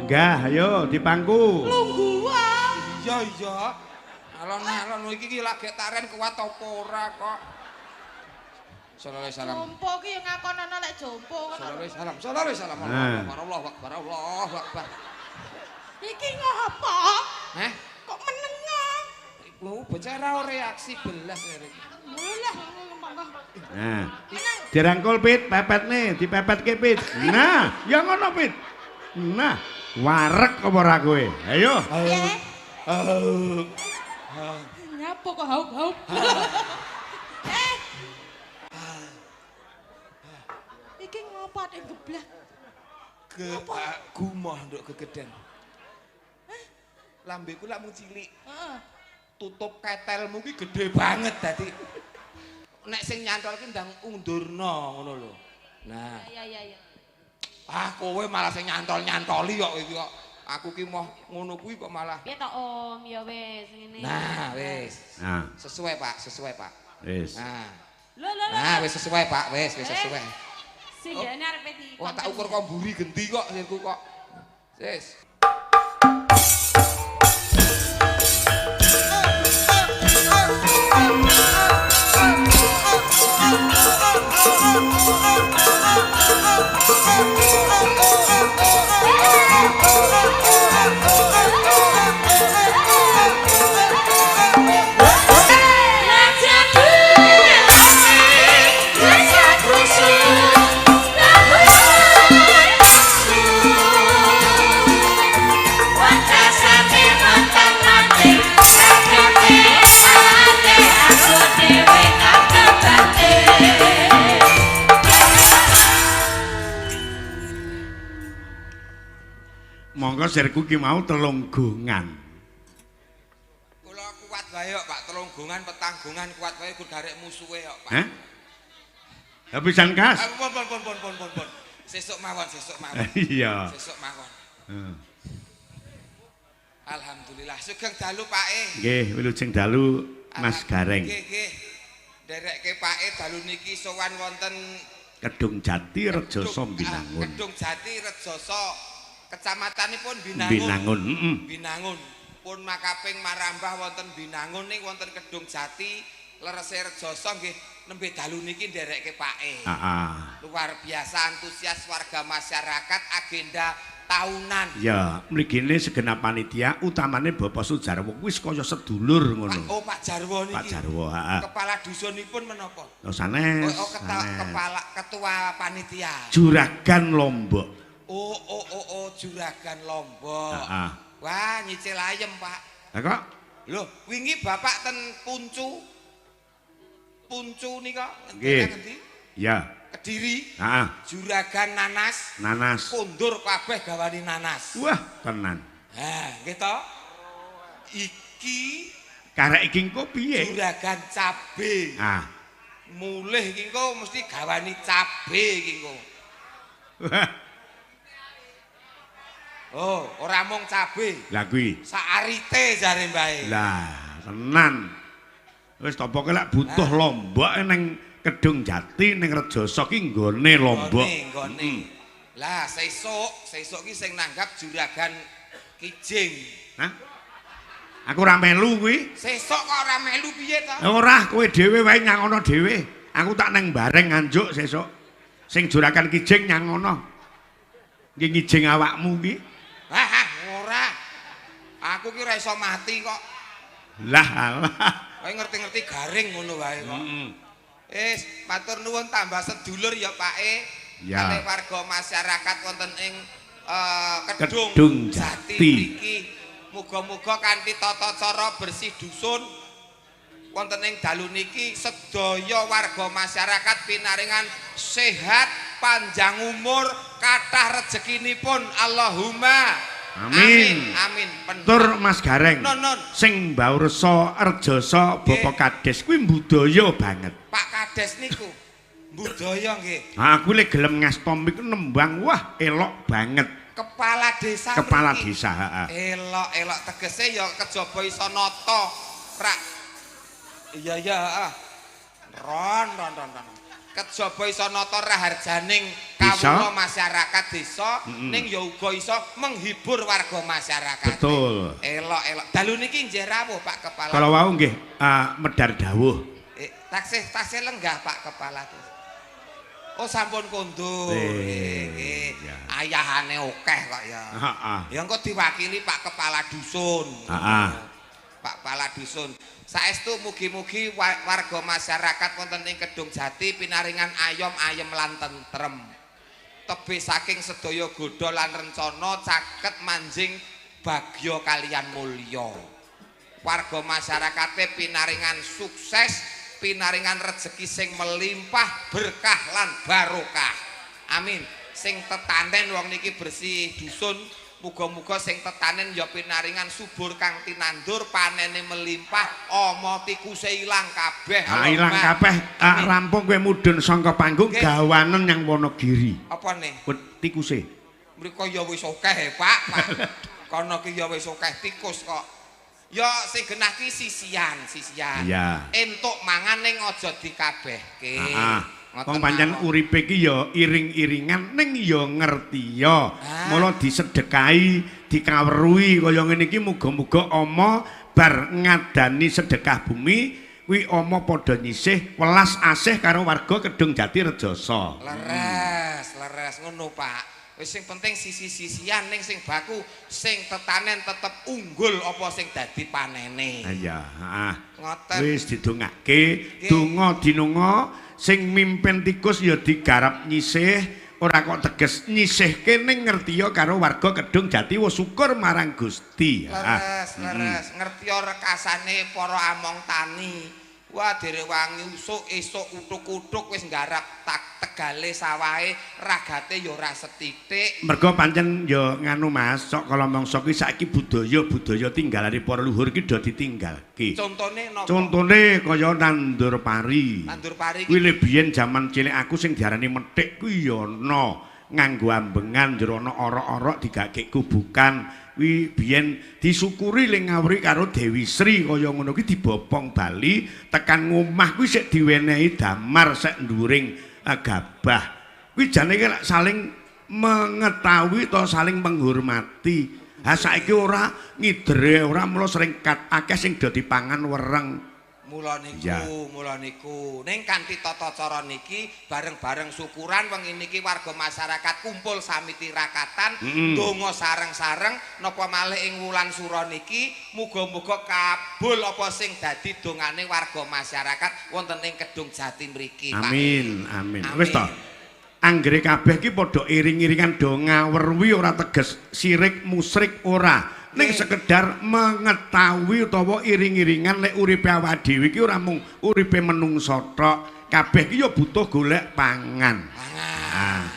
Enggak, ayo dipangku. Lungguhan. Iya. Alon-alon iki lagi taren kuat apa ora kok. Sallallahu alaihi wasallam. Jompo ki yang ngakonono lek jompo ngono. Sallallahu alaihi wasallam. Allahu akbar, Allahu akbar. Iki ngopo? Heh? Kok menengah? Iku bocah ora reaksi belas iki. Mulah monggo. Nah. Dirangkul Pit, pepet nih, dipepetke Pit. Nah, ya ngono Pit. Nah, warek apa ora kowe? Ayo. Nyapa kok haup-haup. Iki ngopo atik geblak? Gumoh nduk kegeden. Lambeku lak mung cilik. Heeh. Tutup ketelmu ki gede banget dadi nek sing nyantol ki ndang undurna ngono lho. Nah. Iya. Kowe malah sing nyantol-nyantoli kok iki kok. Aku ki moh ngono kuwi kok malah. Piye to Om? Ya wis ngene. Nah, wis. Nah, Sesuai, Pak. wis. Nah. Lho. Nah, wis sesuai, Pak. Wis sesuai. Sindene arep di. Wah, tak ukur kok mburi gendi kok sirku kok. Wis. Monggo sirku ki mau telung gongan. Kula kuat wae kok, Pak. Telunggongan petanggongan kuat wae gur garek musuhe kok, Pak. Hah? Habisan kas. Pun. Sesuk mawon. Iya. Sesuk mawon. Alhamdulillah. Sugeng dalu, Pak. Nggih, wilujeng dalu Mas Gareng. Nggih. Derekke Pak dalu niki sowan wonten Kedung Jati Rejoso Binangun. Kedung Jati Rejoso Kecamatanipun Binangun, Binangun. Pun makaping marambah wonten Binangun ning wonten Kedung Jati lerese Rejoso nggih nembe dalu niki nderekke Pake. Luar biasa antusias warga masyarakat agenda tahunan. Ya, mrigine segenap panitia utamane Bapak Sujarwo wis kaya sedulur ngono. Pak Jarwo niki. Pak Jarwo, heeh. Kepala dusunipun menapa? Oh, sanes. Kepala ketua panitia. Juragan Lombok. Juragan Lombok. Heeh. Wah, nyicil ayem, Pak. Lah kok? Lho, wingi Bapak ten Puncu nika ngendi? Ya. Kediri. Heeh. Juragan Nanas. Kondur kabeh gawani nanas. Wah, tenan. Nggih to? Iki Karek iki engko piye? Juragan cabe. Mulih iki engko mesti gawani cabe iki engko. Oh, ora mung cabe. Lah kuwi. Saarite jare mbae. Lah, tenan. Wis ta pokoke lek butuh lombok ning Kedung Jati ning Rejoso ki nggone lombok. Nggone. Lah, sesuk ki sing nanggap Juragan Kijing. Hah? Aku ora melu kuwi. Sesuk kok ora melu piye to? Ora, kowe dhewe wae nyangono dhewe. Aku tak neng bareng nganjuk sesuk. Sing Juragan Kijing nyangono. Nggih ngijing awakmu ki. Ora. Aku ki ora iso mati kok. Lah, kowe ngerti-ngerti garing ngono wae kok. Matur nuwun tambah sedulur ya Pake. Kalih warga masyarakat wonten ing Kedung Jati mriki. Muga-muga kanthi tata cara bersih dusun wonten ing dalu niki sedaya warga masyarakat pinaringan sehat, panjang umur, kathah rezekinipun. Allahumma amin. Tur Mas Gareng. Sing Mbawresa Rejoso Bapak Kades kuwi budaya banget. Pak Kades niku budaya nggih. Aku lek gelem ngastom iku nembang wah elok banget. Kepala desa. Kepala desa, heeh. Elok tegese ya kejaba iso nata. Rak. Iya, heeh. Ron. kejaba iso nata raharjaning kawula masyarakat desa ning ya uga iso menghibur warga masyarakat. Betul. Elok-elok. Dalu niki nggih rawuh Pak Kepala. Kalau wau nggih medar dawuh. Taksih lenggah Pak Kepala. Oh sampun kondur. Nggih. Ayahane akeh kok ya. Heeh. Ya engko diwakili Pak Kepala Dusun. Heeh. Pak Kepala Dusun. Saestu mugi-mugi warga masyarakat wonten ing Kedung Jati pinaringan ayom-ayem lan tentrem. Tebih saking sedaya godha lan rencana caket manjing bagya kaliyan mulya. Warga masyarakate pinaringan sukses, pinaringan rejeki sing melimpah, berkah lan barokah. Amin. Sing tetanen wong niki bersih dusun, muga-muga sing tetanen ya pinaringan subur kang tinandur, panene melimpah, ama tikuse ilang kabeh. Ilang kabeh, rampung kowe mudhun saka panggung gawanen yang Wonogiri. Apa nih? Tikuse. Mriko ya wis akeh, Pak. Kono ki ya wis akeh tikus kok. Ya sing genah ki sisian. Iya. Entuk mangan ning aja dikabehke. Heeh. Wong pancen uripe iki ya iring-iringan ning ya ngerti ya. Mula disedekahi, dikawruhi kaya ngene iki muga-muga ama bar ngadani sedekah bumi kuwi ama padha nyisih welas asih karo warga Kedung Jati Rejasa. Leres ngono Pak. Wis sing penting sisi-sisian ning sing baku sing tetanen tetep unggul apa sing dadi panene. Iya, heeh. Ngoten. Wis didongake, donga dinunga sing mimpin tikus ya digarap nyisih, ora kok teges nyisihke ning ngertiya karo warga Kedung Jati wis syukur marang Gusti. Leres, ngertiya rekasane para among tani. Wah derek wangi usuk esuk utuk-utuk wis nggarap tegale sawahe ragate ya ora sethithik. Mergo pancen ya nganu Mas, sok kala mangsa ki saiki budaya tinggalane para luhur ki do ditinggalke. Contone napa? Contone kaya nandur pari. Nandur pari kuwi le biyen jaman cilik aku sing diarani methik kuwi ya ana nganggo ambengan jero ana orok-orok digake kubukan. Kuwi biyen disyukuri ling ngawuri karo Dewi Sri kaya ngono kuwi dibopong bali tekan ngomah kuwi sik diwenehi damar sek nduring gabah. Kuwi jane saling mengetahui atau saling menghormati. Ha saiki ora ngidere ora mula sering akeh sing do dipangan wereng. Mula niku ning kanthi tata cara niki bareng-bareng syukuran wengi niki warga masyarakat kumpul sami tirakatan ndonga sareng-sareng napa malih ing wulan sura niki muga-muga kabul apa sing dadi dongane warga masyarakat wonten ing Kedung Jati mriki Pak. Amin. Wis to. Anggere kabeh ki padha iring-iringan do ngawruhi ora teges sirik musyrik ora. Ning sekedar mengetahui utawa iring-iringan lek uripe awake dhewe iki ora mung uripe menungso tok, kabeh iki ya butuh golek pangan.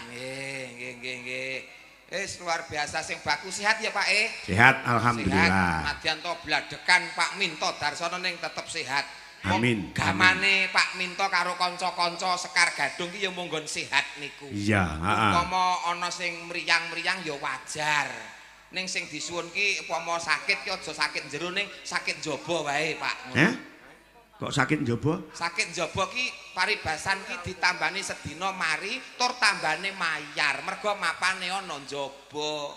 Nggih. Wis luar biasa sing bagus sehat ya Pak Sehat alhamdulillah. Nadyan to bladekan Pak Minto Darsono ning tetep sehat. Amin. Gamane Pak Minto karo kanca-kanca Sekar Gadung ki ya monggon sehat niku. Iya, heeh. Upama ana sing mriyang-mriyang ya wajar. Ning sing disuwun ki upama sakit ki aja sakit jero ning sakit njaba wae Pak. Kok sakit njaba? Sakit njaba ki paribasan ki ditambani sedina mari tur tambane mayar mergo mapane ana njaba.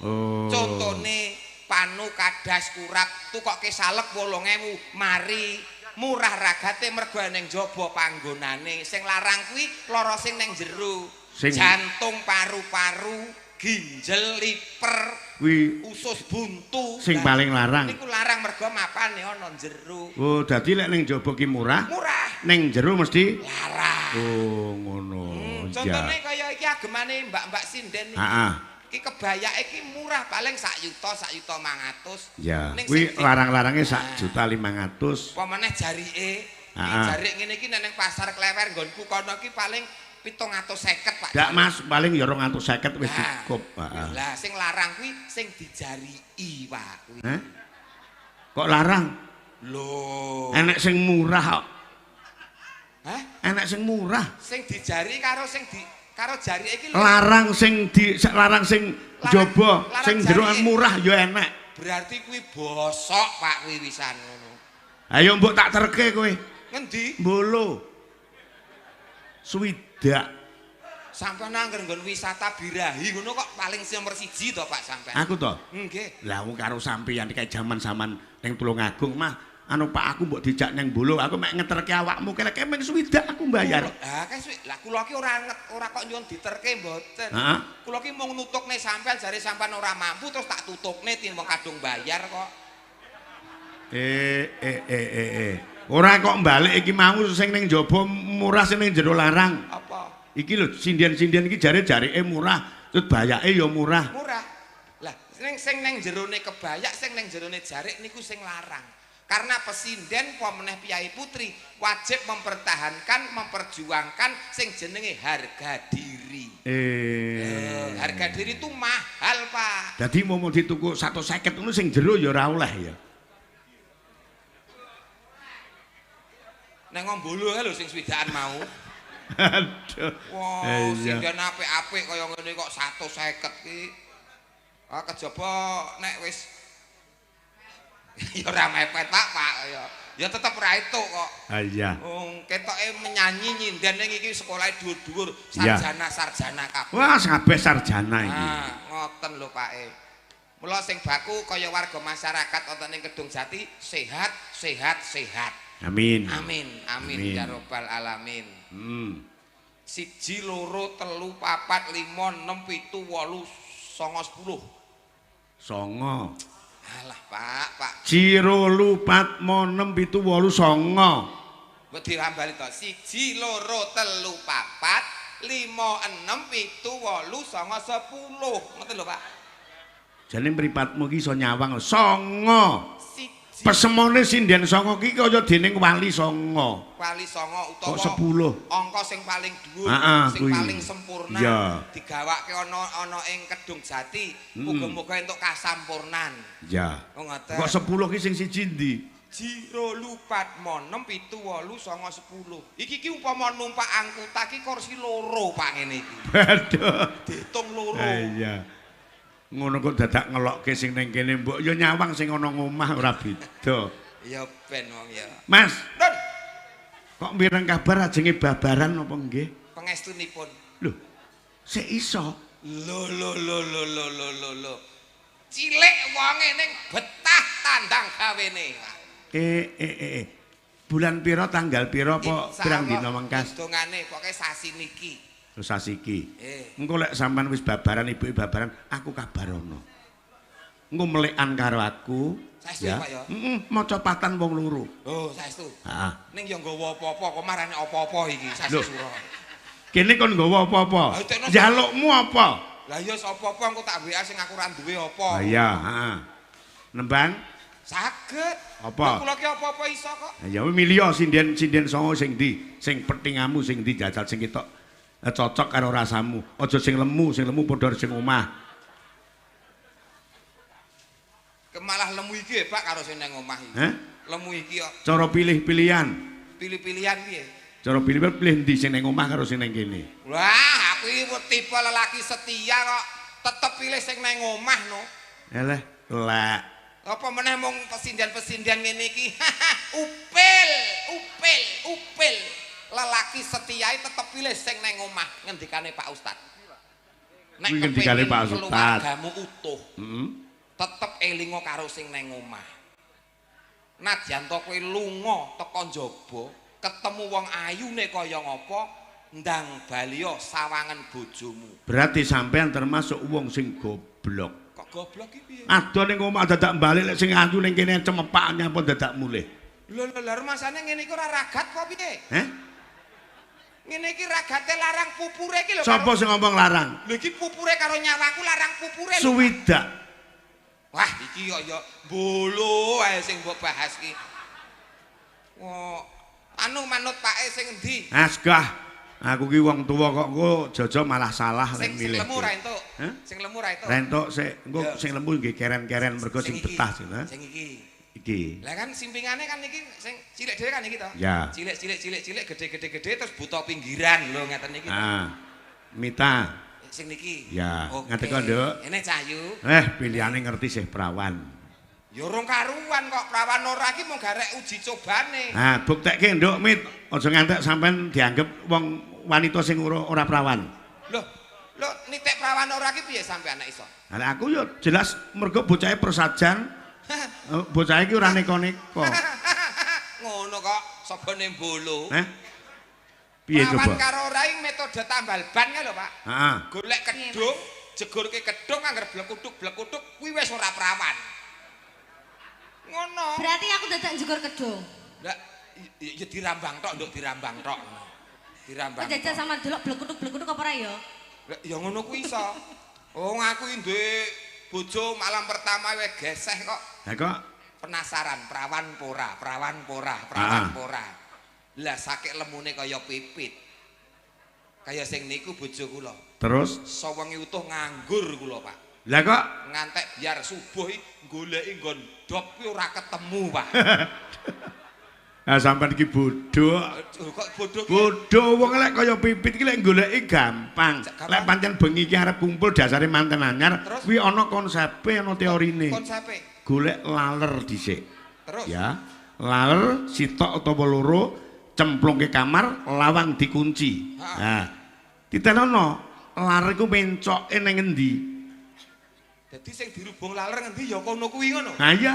Contone panu kadas kurap tukoke salek 8.000 mari murah ragate mergo ning njaba panggonane. Sing larang kuwi lara sing ning jero. Jantung, paru-paru, ginjel, liver, kuwi usus buntu. Sing paling larang. Niku larang mergo mapane ana jero. Oh, dadi lek ning njaba ki murah. Murah. Ning jero mesti larang. Oh, ngono. Contone kaya iki agemane Mbak-mbak sinden iki. Heeh. Iki kebayake iki murah paling 1 juta, 1.500.000. Ya. Kuwi larang-larange 1.500.000. Apa meneh jarike. Jarik ngene iki nek pasar Klewer nggonku kono iki paling 750 Pak. Ndak Mas, paling ya 250 wis cukup. Lah sing larang kuwi sing dijariki Pak kuwi. Kok larang? Lho. Enek sing murah kok. Hah? Enek sing murah. Sing dijari karo sing karo jarike iki larang sing larang sing jaba, sing jeroan murah ya enek. Berarti kuwi bosok Pak kuwi wisan ngono. Ayo mbok tak terke kowe. Ngendi? Mbolo. Suwid swidak. Sampeyan angger nggon wisata birahi ngono kok paling nomor 1 to Pak sampean. Aku to? Nggih. Lah wong karo sampeyan iki jaman-jaman ning Tulungagung mah anu Pak aku mbok dijak nang Bolo aku mek ngeterke awakmu kene mung swidak aku mbayar. Ah kae lah kula ki ora kok nyuwun diterke mboten. Heeh. Kula ki mung nutukne sampean jare sampean ora mampu terus tak tutukne timbang kadung bayar kok. Ora kok balik iki mau sing ning jaba murah sing ning jero larang. Apa? Iki lho sindian-sindian iki jare-jareke murah, terus bayake ya murah. Murah. Lah sing ning jerone kebayak, sing ning jerone jarik niku sing larang. Karena pesinden pemeneh piyai putri wajib mempertahankan, memperjuangkan sing jenenge harga diri. Harga diri itu mahal, Pak. Dadi mau dituku 150 ngono sing jero ya ora oleh ya. Nang Bolo lho sing swidakan mau. Aduh. Wah, sinden apik-apik kaya ngene kok 150 ki. Ah kejaba nek wis ya ora mepet Pak ya. Ya tetep ra etuk kok. Ah iya. Wong ketoke menyanyi nyinden ning iki sekolah dhuwur-dhuwur sarjana kabeh. Wah, kabeh sarjana iki. Ah, ngoten lho Pake. Mula sing baku kaya warga masyarakat wonten ing Kedung Jati sehat. Amin. Amin ya robbal alamin. 1 2 3 4 5 6 7 8 9 10. Songo. Alah Pak. Jiro lupat mo 6 7 8 songo. Mbok dirambali to. 1 2 3 4 5 6 7 8 9 10. Ngoten lho Pak. Jane mripatmu ki iso nyawang songo. 1 Pesemone sinden songo ki kaya dening wali songo. Wali songo utawa 10. Angka sing paling dhuwur, sing paling sempurna digawake ana ing Kedung Jati. Muga-muga entuk kasampurnan. Ya. Ngoten. Kok 10 ki sing siji ndi? Jiro lupat mo 6 7 8 9 10. Iki ki umpama numpak angkutan ki kursi loro Pak ngene iki. Aduh. Diitung loro. Iya. Ngono kok dadak ngelokke sing ning kene mbok ya nyawang sing ana ngomah ora beda. Ya ben wong ya. Mas, Don. kok mireng kabar ajenge babaran apa nggih? Pangestunipun. Lho, sik iso. Lho. Cilik wonge ning betah tandang gawene. Bulan pira tanggal pira apa pirang dina mengkas? Dongane pokoke sasi niki. Terus sasiki. Engko lek sampean wis babaran ibuke babaran, aku kabarono. Engko melekan karo aku. Saestu Pak ya. Maca patan wong loro. Oh, saestu. Heeh. Ning ya nggawa apa-apa kok marane apa-apa iki sasi sura. Kene kon nggawa apa-apa? Njalukmu apa? Lah ya apa-apa engko tak WA sing aku ora duwe apa. Ah iya, heeh. Nembang? Saged. Apa? Kula ki apa-apa iso kok. Ya milih sinden songo sing ndi? Sing petingamu sing ndi jajal sing ketok cocok karo rasamu. Aja sing lemu padha sing omah. Malah lemu iki Pak karo sing nang omah iki. Lemu iki kok. Cara pilih-pilihan. Pilih-pilihan piye? Cara pilih ndi sing nang omah karo sing nang kene. Wah, aku iki tipe lelaki setia kok. Tetep pilih sing nang omah no. Eleh, lek. Apa meneh mung pesindian-pesindian ngene iki. Upil. Lelaki setiae tetep pilih sing nang omah ngendikane Pak Ustad. Nek ngendikane Pak Ustad keluargamu utuh. Tetep elingo karo sing nang omah. Nadyan to kowe lunga teka njaba, ketemu wong ayune kaya ngapa, ndang baliya sawangen bojomu. Berarti sampean termasuk wong sing goblok. Kok goblok iki piye? Ado ning omah dadak balik lek sing ayu ning kene cemepak nyapa dadak mulih. Lho rumasane ngene iki ora ragat apa piye? Ngene iki ragate larang pupure iki lho. Sapa sing ngomong larang? Lho iki pupure karo nyawaku larang pupure lho. Suwidak. Wah, iki kok ya bolo ae sing mbok bahas iki. Wah, manut pake sing endi? Asgah. Aku ki wong tuwa kok engko jaja malah salah nek milih. Sing lemu ra entuk. Sing lemu ra entuk. Ra entuk sik, engko sing lemu nggih keren-keren mergo sing betah sing. Sing iki. Iki. Lah kan simpingane kan iki sing cilik dhewe kan iki to. Ya. Cilik gede terus buta pinggiran lho ngeten iki. Mita. Sing niki. Ya, ngatek kok, Nduk. Ini Cahyu. Pilihane ngerti sih perawan. Ya urung karuan kok perawan ora iki mung garek uji cobane. Buktekke Nduk, Mit. Aja ngantek sampean dianggep wong wanita sing ora perawan. Lho nitik perawan ora ki piye sampean nek iso? Lah aku yo jelas mergo bocahe persajan. Bocah iki ora neko-neko. Ngono kok sabane bolo. Piye coba? Perawan coba? karo ora iki metode tambal ban lho, Pak. Heeh. Golek kedung, jegurke kedung anggar blekutuk kuwi wis ora perawan. Ngono. Berarti aku dadak njegur kedung. Lah ya dirambang tok, nduk dirambang tok. Dirambang. Kok jajal sama delok blekutuk apa ora ya? Lah ya ngono kuwi iso. Oh aku duwe bojo malam pertama wis geseh kok. Lah kok penasaran perawan pora. Lah sakit lemune kaya pipit. Kaya sing niku bojo kula. terus Sawengi utuh nganggur kula, Pak. lah kok Ngantek biar subuh goleki nggon dop kuwi ora ketemu, Pak. ah sampean iki bodho. Kok bodoh ki? Bodho wong lek kaya pipit iki lek goleki gampang. Lek pancen bengi iki arep kumpul dasare manten anyar, kuwi ana konsepe, ana teorine. Konsepe. Golek laler dhisik. Terus Ya, laler sitok utawa loro cemplungke kamar, lawang dikunci. Nah, ditenono laler iku mencoke ning endi? dadi sing dirubung laler ngendi ya kono kuwi ngono. Nah iya.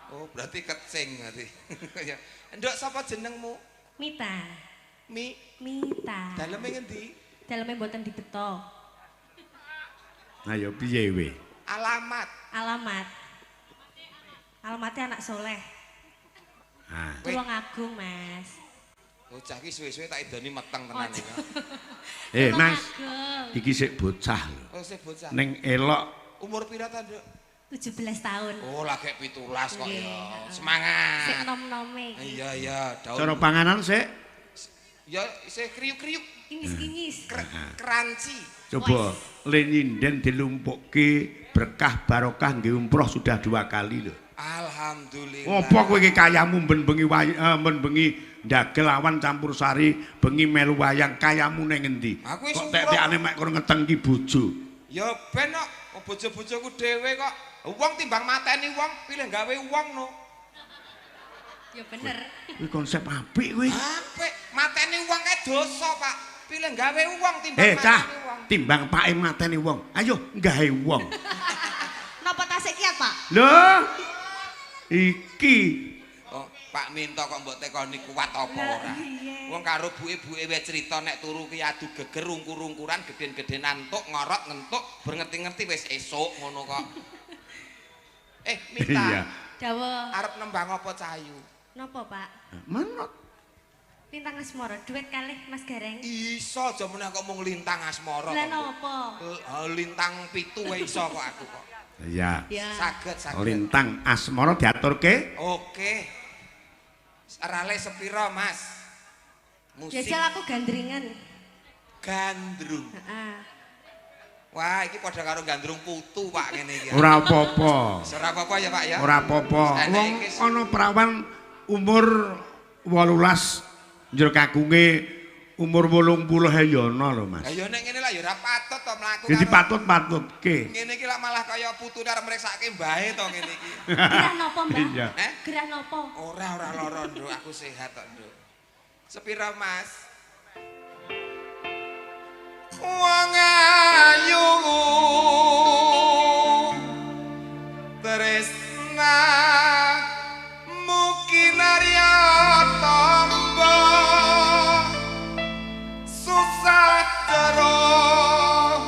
Oh, berarti kecing berarti. Ya. Nduk sapa jenengmu? Mita. Mita. Daleme ngendi? Daleme mboten dibeto. Nah ya piye we? Alamatnya anak soleh. Nah, Tulung Agung, Mas. Bocah ki suwe-suwe tak idoni meteng tenan iki. Mas, Agung. iki sik bocah lho. Oh, sik bocah. Ning elok Umur pira ta, Nduk? 17 tahun. Oh, lagi 17 kok Nggih, ya. heeh. Semangat. Sik nom-nome iki. Iya, daun. cara panganan sik Ya, isih kriuk-kriuk, Ingis-ingis. crunchy. coba le nyinden dilumpukke berkah barokah nggih umroh sudah 2 kali lho. Alhamdulillah. Apa kowe iki kayamu ben bengi ndagel awan campur sari, bengi melu wayang kayamu ning endi? Aku wis Kok tek-tekane mek kono ngetengki bojo. Ya ben kok bojo-bojoku dhewe kok. Wong timbang mateni wong, pilih gawe wong no. Ya bener. Kuwi konsep apik kuwi. Apik, mateni wong kae dosa, Pak. Pilih gawe wong timbang Cah, mateni wong. timbang pake mateni wong. Ayo gawe wong. Napa tasik kiat, Pak? Lho. Iki Oh, Pak Minto kok mbok tekoni kuat apa ora? Wong karo buke-buke wis crita nek turu ki adu geger ungkur-ungkuran geden-geden antuk ngorot ngentuk berngerti-ngerti wis esuk ngono kok. Minta. Iya. Dawa. Arep nembang apa Cahayu? Napa, Pak? Manut. Lintang Asmara duet kalih Mas Gareng. Iso aja meneh kok mung lintang asmara. Lah napa? Lintang 7 wae iso kok aku kok. Iya. Ya. Saged. Lintang asmara diaturke. Oke. Rale sepira, Mas? Musik Jajal aku gandringan. gandrung. Heeh. Wah, iki padha karo gandrung putu, Pak, ngene iki. Ora apa-apa. Ora apa-apa ya, Pak ya. Ora apa-apa. Wong ana perawan umur 18 njur kagunge umur 80 ya ana lho, Mas. Lah ya nek ngene lah ya ora patut to mlaku. Jadi karo- patut-patutke. Ngene iki lah malah kaya putune arep mreksake mbahe to ngene iki. Gerah napa, Mbak? Iya. Gerah napa? Ora lara, Nduk, aku sehat kok, Nduk. Sepira, Mas? Wong ayu tresna mungkin arya tombo susah terus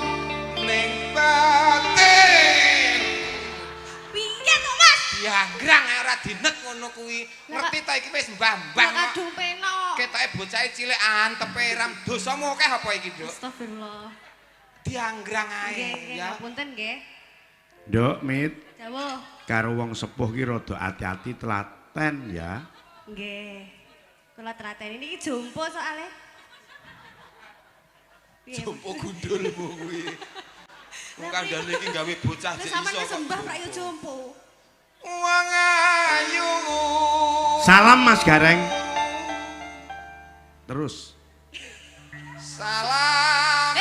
ning batin Piye to, Mas? dianggrang ora dinet ngono kuwi ngerti ta iki wis mbah-mbah Lah kadung penak. ketoke bocahe cilik antepe ram dosamu akeh apa iki, Nduk? Astagfirullah. Dianggrang ae Nggih, ya. ngapunten nggih. Nduk, Mit, Dawuh. karo wong sepuh ki rada ati-ati telaten ya. Nggih. Kula trateni niki jompo soalé. Piye? Jompo gundulmu kuwi. Wong kandhane iki gawe bocah Lah jek sampeyan iso. wis sembah rak yo jompo. Wong ayu. Salam Mas Gareng. Terus. Salam.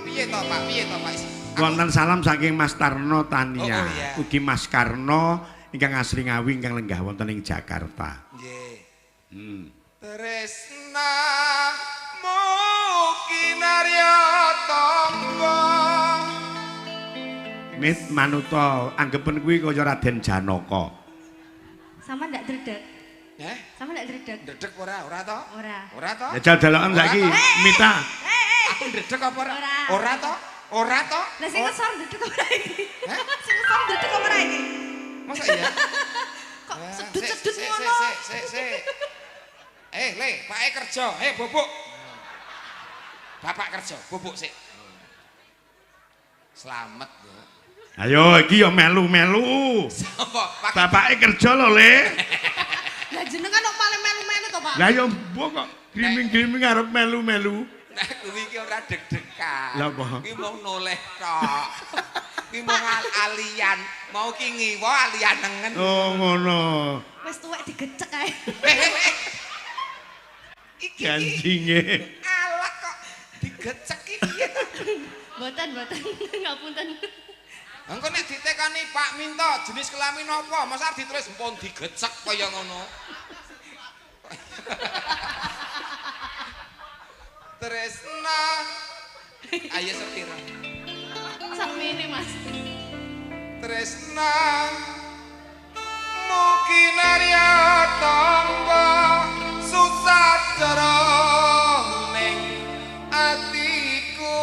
Piye to, Pak? Piye to, Pak? Wonten salam saking Mas Tarno Tania. Oh, iya. Ugi Mas Karno ingkang asring ngawi ingkang lenggah wonten ing Jakarta. Nggih. Tresna mukinarya tangga. Mit manuta anggepen kuwi kaya Raden Janaka. Sama ndak dredeg. Sama ndak dredeg. Ndredeg ora to? Ora. Ora to? Jajal dalakan saiki Mita. Aku ndredeg apa ora? Ora to? Ora to? Lah sing ngesor ndredeg ora iki? Sing ngesor ndredeg ora iki? Masa iya? Kok sedut-sedut ngono? Sik. Le, Pak kerja. Bubuk. Bapak kerja, bubuk sik. Selamat ya. Ayo iki ya melu-melu. Sapa? Bapake kerja lho, Le. Lah jenengan kok malah melu-melu to, Pak? Lah ya mbok kok griming-griming arep melu-melu. Nek kuwi iki ora deg-degan. Lah apa? Ki mau noleh tok. Ki mau alian, mau ki ngiwa alian nengen. Oh ngono. Wis tuwek digecek ae. Iki Janjinge. Alah kok digecek iki piye to? Mboten, ngapunten. Engko nek ditekani Pak Minto, jenis kelamin apa? Masa ditulis empun digecek kaya ngono. Tresna. Ayo sepira? Sakmene, Mas. Tresna mukinarya tangga susah jroning atiku.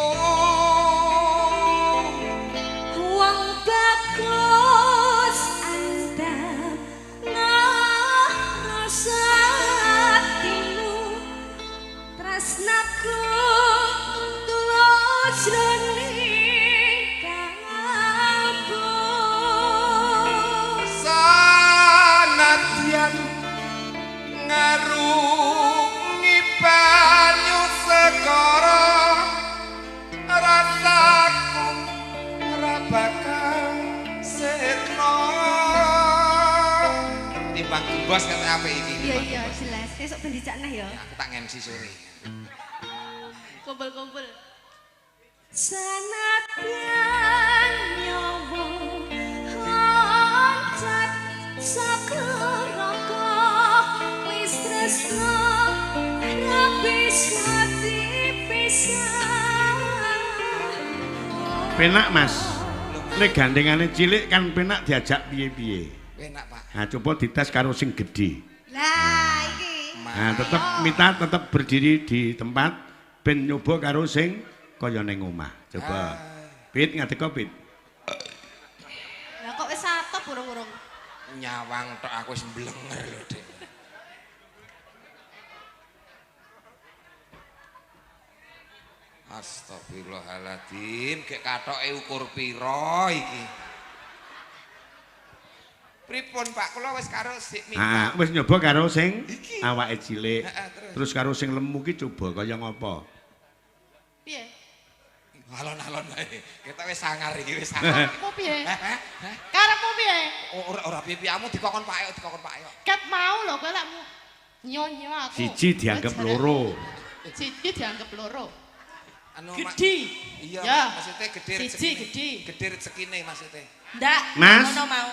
Wong bagus andam ngrasa atimu tresnaku tulus jroning kamu Sanadyan ngarungi banyu segara rasaku ora bakal sirna timbang gembos kata apa iki iya jelas esuk ben dicak neh ya aku tak MC sore kumpul-kumpul sanadyan nyawa hancet sakeraka wis tresno ra bisa dipisah. Penak Mas. Nek gandengane cilik kan penak diajak piye-piye. enak Pak Nah coba dites karo sing gedhe. Lah iki Nah tetep Mita tetep berdiri di tempat ben nyoba karo sing kaya ning omah. Coba. Pit ngadeg Pit. lah kok wis atop urung-urung nyawang tok aku wis mblenger lho Dik Astagfirullahaladzim, gek katoke ukur pira iki. Pripun Pak, kula wis karo sik Ah, minta. wis nyoba karo sing awake cilik. Heeh, Terus karo sing lemu ki coba kaya ngopo? piye Alon-alon wae. Ketok wis sangar iki wis sangar. Karepmu piye? Heh? Karepmu piye? Ora piye-piyeamu dikokon Pak Eo, dikokon Pak Eo. Ket mau lho kowe lek nyonyo aku. Siji dianggep loro. Siji dianggep loro. Anu Gedi. Iya, Ya. maksudnya gede Siji rezekine. gede. Gede rezekine maksudnya. Ndak, Mas. ngono mau.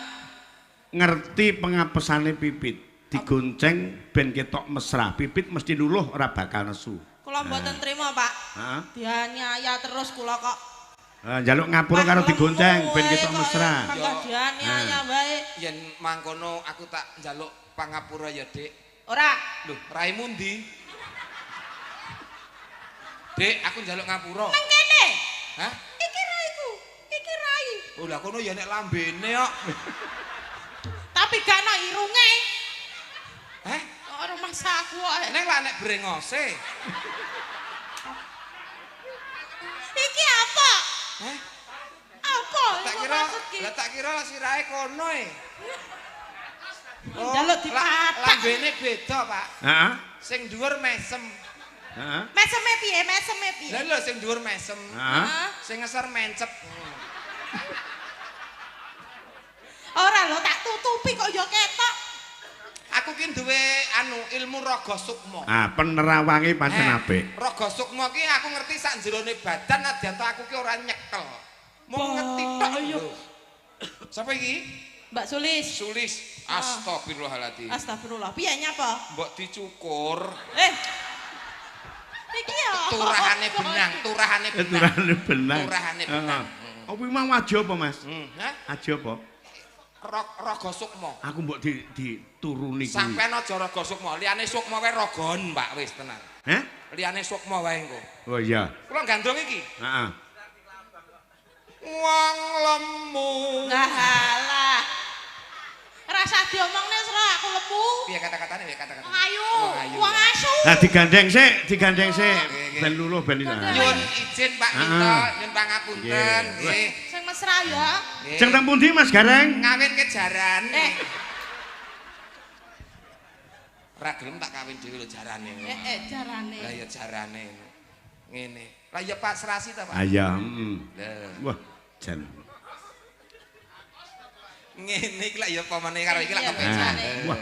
Ngerti pengapesane Pipit. Digonceng ben ketok mesra. Pipit mesti luluh ora bakal nesu. Kula mboten trima, Pak. Heeh. Dianiaya terus kula kok. Njaluk ngapura karo digonceng ben ketok mesra. Mangga dianiaya wae. Yen mangkono aku tak njaluk pangapura ya, Dik. Ora. Lho, raimu ndi? Dik, aku njaluk ngapura. Nang kene. Hah? Iki raiku. Iki rai. Oh, lah kono ya nek lambene kok. Tapi gak ana irunge. Hah? Ora masaku kok. Nek lah nek brengose. Iki apa? Hah? Apa? Tak Iku kira, maksud ki? lah tak kira sirahe kono e. Njaluk dipapak. Lambene beda, Pak. Heeh. Sing dhuwur mesem. Heeh. Meseme piye? Meseme piye? Lah lho sing dhuwur mesem. Heeh. Sing ngeser mencep. Ora lho tak tutupi kok ya ketok. Aku ki duwe anu ilmu raga sukma. Ah, penerawange pancen apik. Raga sukma ki aku ngerti sak jerone badan nadyanto aku ki ora nyekel. Mung ngerti tok lho. Sapa iki? Mbak Sulis. Sulis. Astagfirullahaladzim. Astagfirullah. Piye nyapa? Mbok dicukur. Iki ya. Turahane benang, turahane benang. Turahane benang. Turahane benang. Apa memang aja apa, Mas? Hah? Aja apa? Raga sukma. Aku mbok dituruni kuwi. Sampeyan aja raga sukma, liyane sukma wae ragon, Mbak, wis tenan. Hah? Liyane sukma wae engko. Oh iya. Kula gandrung iki. Heeh. Wong lemu. Lah halah. Rasa diomongne sira aku lemu. Piye kata-katane piye kata-katane? Ayo, ayu. wong asu. Nah digandeng sik. Ben luluh ben iki. Nyun izin Pak Minto, nyun pangapunten nggih. Sing mesra ya. Jeng teng pundi Mas Gareng? Kawin kejaran. Ora gelem tak kawin dhewe lho jarane. Jarane. Lah ya jarane. Ngene. Lah ya Pak Serasi ta, Pak? Ayam. Wah, jan. Ngene iki lak ya pamane karo iki lak Iya, kepecane. Wah.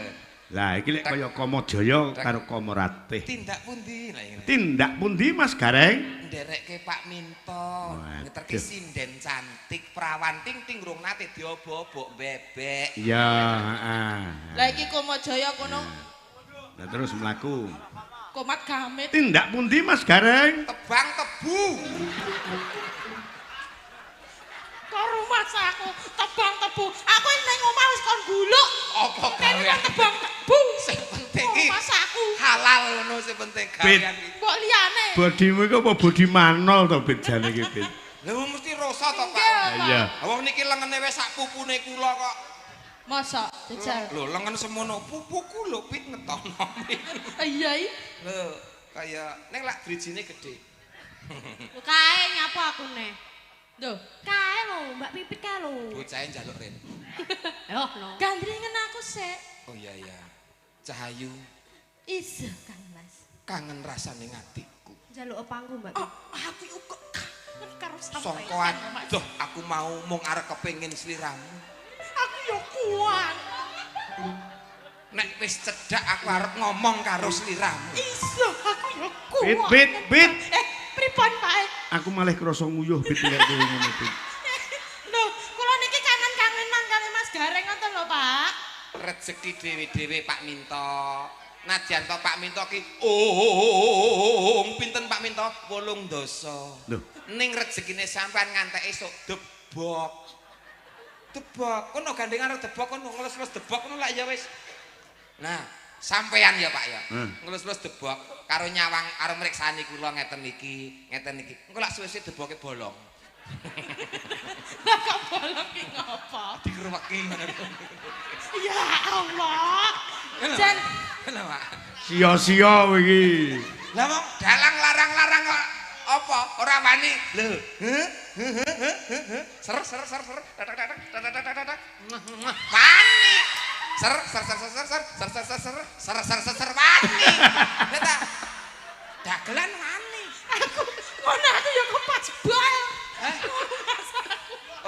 Lah iki lek kaya Kamajaya karo Kamaratih. Tindak pundi lah ngene. Tindak pundi Mas Gareng? Nderekke Pak Minto, Waduh. ngeterke sinden cantik, prawan ting-ting rung nate diobok-obok bebek. Ya, heeh. Lah iki Kamajaya kono Nah terus mlaku. Komat Gamit. Tindak pundi Mas Gareng? Tebang tebu. Karo mas aku tebang tebu. Aku ning omah wis kon guluk. Apa Kene gawean? tebang tebu. Sing penting Karo iki mas aku. halal ngono sing penting gawean iki. Mbok liyane. Bodimu iku apa bodi manol to bejane iki, Bet? Lha mesti rasa to, Pak. Nggih, Iya. Wong niki lengene wis sak pupune kula kok. Masa jajal. Lho lengen semono pupuku lho pit ngetono. Iya iki. Lho kaya ning lak drijine gedhe. Lho kae nyapa aku neh. Lho, Kae lho, Mbak Pipit kae lho. Bocahe njaluk ren. Yo, no. gandringan aku sik. Oh iya iya. Cahayu Iso kan Mas. kangen rasane ngatiku. Njaluk opangku, Mbak. Oh, aku uga kangen karo sampeyan. Songko adoh aku mau mung arep kepengin sliramu. Aku yo kuat. Nek wis cedhak aku arep ngomong karo sliramu. Iso aku yo kuat. Bit. Pripun Pak? Aku malah krasa nguyuh Bit nek kowe ngono, Bit. Lho, kula niki kangen-kangenan kali Mas Gareng ngoten lho, Pak. Rezeki dhewe-dhewe Pak Minto. Nadyan to Pak Minto ki pinten Pak Minto 8 dosa. Lho, Ning rezekine sampean ngantek esuk debok. Debok, kono gandengan karo debok kono ngelus-ngelus debok kono lak ya wis. Nah, sampean ya Pak ya. Ngelus-ngelus debok karo nyawang karo mriksani kula ngeten iki. Engko lak suwe-suwe deboke bolong. Lah kok bolong ki ngopo? Dikeruweki ngono. Ya Allah. Jan, Kenapa? sia-sia iki. Lah wong dalang larang-larang kok apa? Ora wani. Lho, ser. Wani. Ser wani. Neta. Dagelan wani. aku ngono aku ya kok pas bal. Hah?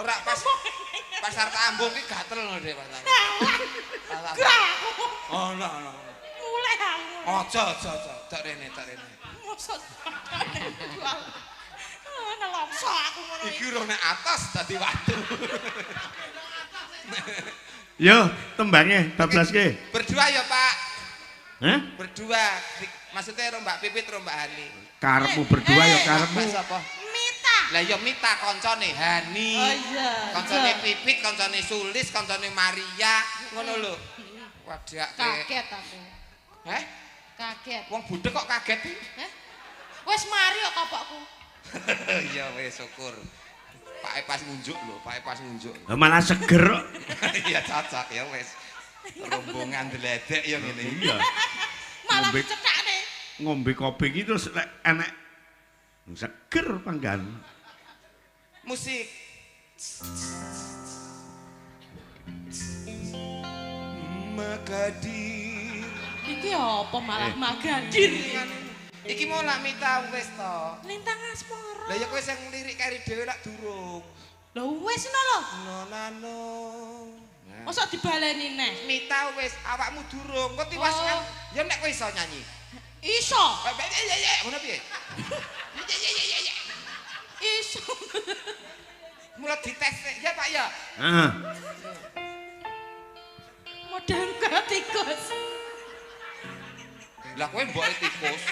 Ora pas pasar Tambung ki gatel lho Dek pasar. Gak. Oh, no. Mulai aku. Aja. Tak rene. Mosok jual. Nelongso aku ngono Iki roh nek atas dadi watu. Yo, tembange bablaske. Berdua ya, Pak. Hah? Berdua. Maksudnya Mbak Pipit karo Mbak Hani. Karepmu berdua ya karepmu. Mbak sapa? Mita. Lah ya Mita koncone Hani. Oh iya. Koncone Pipit, koncone Sulis, koncone Maria, ngono lho. Wadak Kaget aku. Heh? Kaget. Wong budhek kok kaget iki? Wes mari kok kapokku. Iya wis syukur. Pak pas ngunjuk lho, Pak pas ngunjuk. Lah malah seger kok. Iya cocok ya wis. Rombongan dledek ya ngene. Iya. Malah Ngombe- cethakne. Ngombe kopi iki terus lek enek seger panggan. Musik. Magadir. Iki apa malah Magadir. Iki mau lak Mita wis to. Lintang asmara. Lah ya kowe sing lirik kari dhewe lak durung. Lho wis no lho. Nonano. Mosok dibaleni neh. Mita wis awakmu durung. Kok tiwas kan Oh. ya nek kowe iso nyanyi. Iso. Ngono piye? Iso. Mula dites ya Pak ya. Heeh. mboke tikus.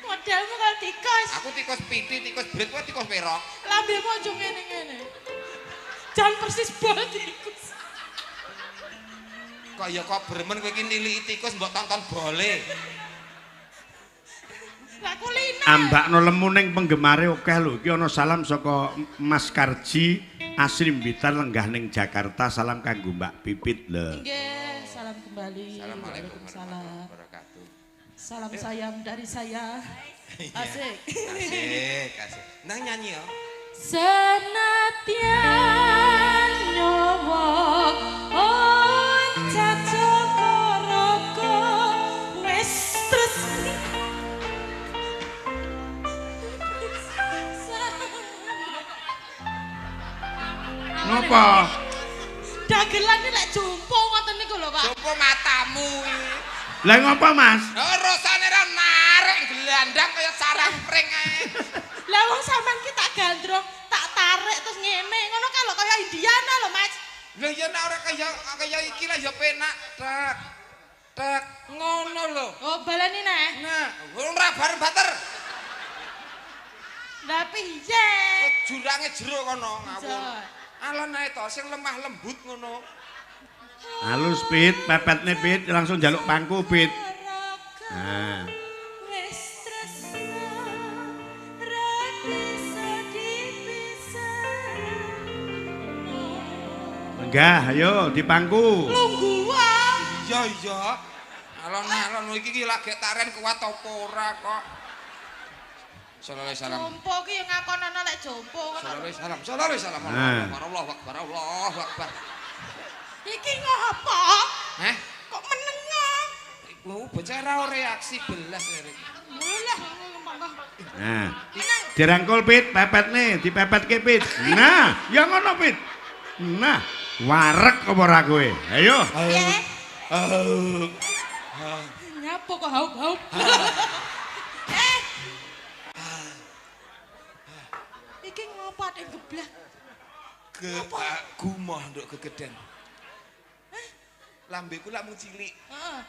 Modelmu kaya tikus. Aku tikus piti, tikus brit, kowe tikus perok. Lambemu aja ngene-ngene. Jan persis bol tikus. Kaya kok bremen kowe iki niliki tikus mbok tonton bole. Lah kuliner. Ambakno lemu ning penggemare akeh lho. Iki ana salam saka Mas Karji Asri Blitar lenggah ning Jakarta. Salam kanggo Mbak Pipit lho. Nggih, salam kembali. Assalamualaikum Waalaikumsalam. warahmatullahi wabarakatuh. Salam sayang dari saya. Asik. Asik. Nang nyanyi ya. Senadyan nyawa Jajaka wis tresni. Napa? Dagelan iki lek jumpo ngoten niku lho, Pak. Sopo matamu iki. Lah ngapa, Mas? Oh, rasane ra narik gelandang kaya sarang pring ae. Lah wong sampean ki tak gandrong, tak tarik terus ngene. Ngono kalau kaya Indiana lho, Mas. Lah ya nek ora kaya iki lah ya penak. Tek. Tek ngono lho. Oh, baleni neh. Nah, ora bar bater. Lah piye? Jurange jero kono ngawur. Jar. Alon ae to sing lemah lembut ngono. Halus Pit, pepetne Pit langsung njaluk pangku Pit. Nah. Wis tresna ra bisa dipisah. Enggak, ayo dipangku. Lungguhan. Iya. Alon iki lagi taren kuat apa ora kok. Sallallahu alaihi wasallam. Jompo ki yo ngakonana lek jompo ngono. Sallallahu alaihi wasallam. Allahu akbar, Allahu akbar. Iki ngopo? Heh? Kok menengah? Iku bocah ora reaksi belas iki. Lah monggo. Nah. Dirangkul Pit, pepetne, dipepetke Pit. Nah, ya ngono Pit. Nah, warek apa ora kowe? Ayo. Piye? Nyapo kok haup-haup. Iki ngopo atik geblak? Aku mah nduk kegeden. Lambeku lak mung cilik. Heeh.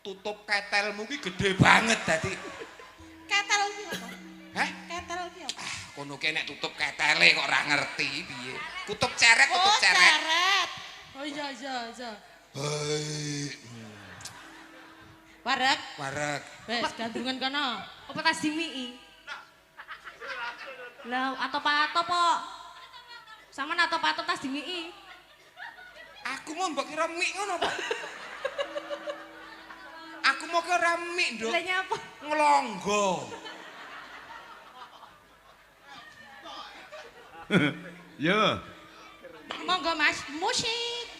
Tutup ketelmu ki gede banget dadi. Ketel ki apa? Heh? Ketel ki apa? Kono ki nek tutup ketele kok ora ngerti piye. Tutup ceret, tutup Oh, ceret. ceret. Oh iya. Hei. Warek. Warek. Wes gandrungan kono. Apa tas dimii? Lah atop-atop kok. Sama atop-atop tas dimii. Aku mau mbok kira mik ngono apa? Aku mau kira mik, Nduk. Lah nyapa? Nglonggo. Yo. Monggo Mas, musik.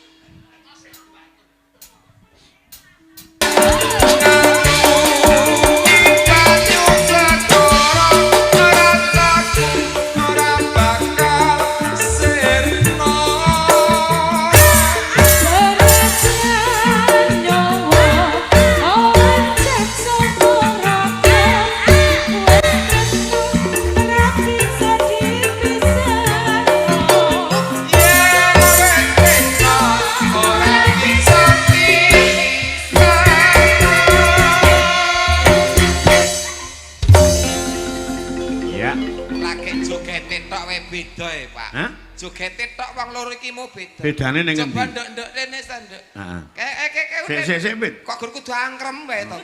Beda ya Pak. Hah? Jogete tok wong loro iki mau beda. Bedane ning Coba endi? nduk rene sanduk. Heeh. Kayak Sik Pit. kok gur kudu angkrem wae to.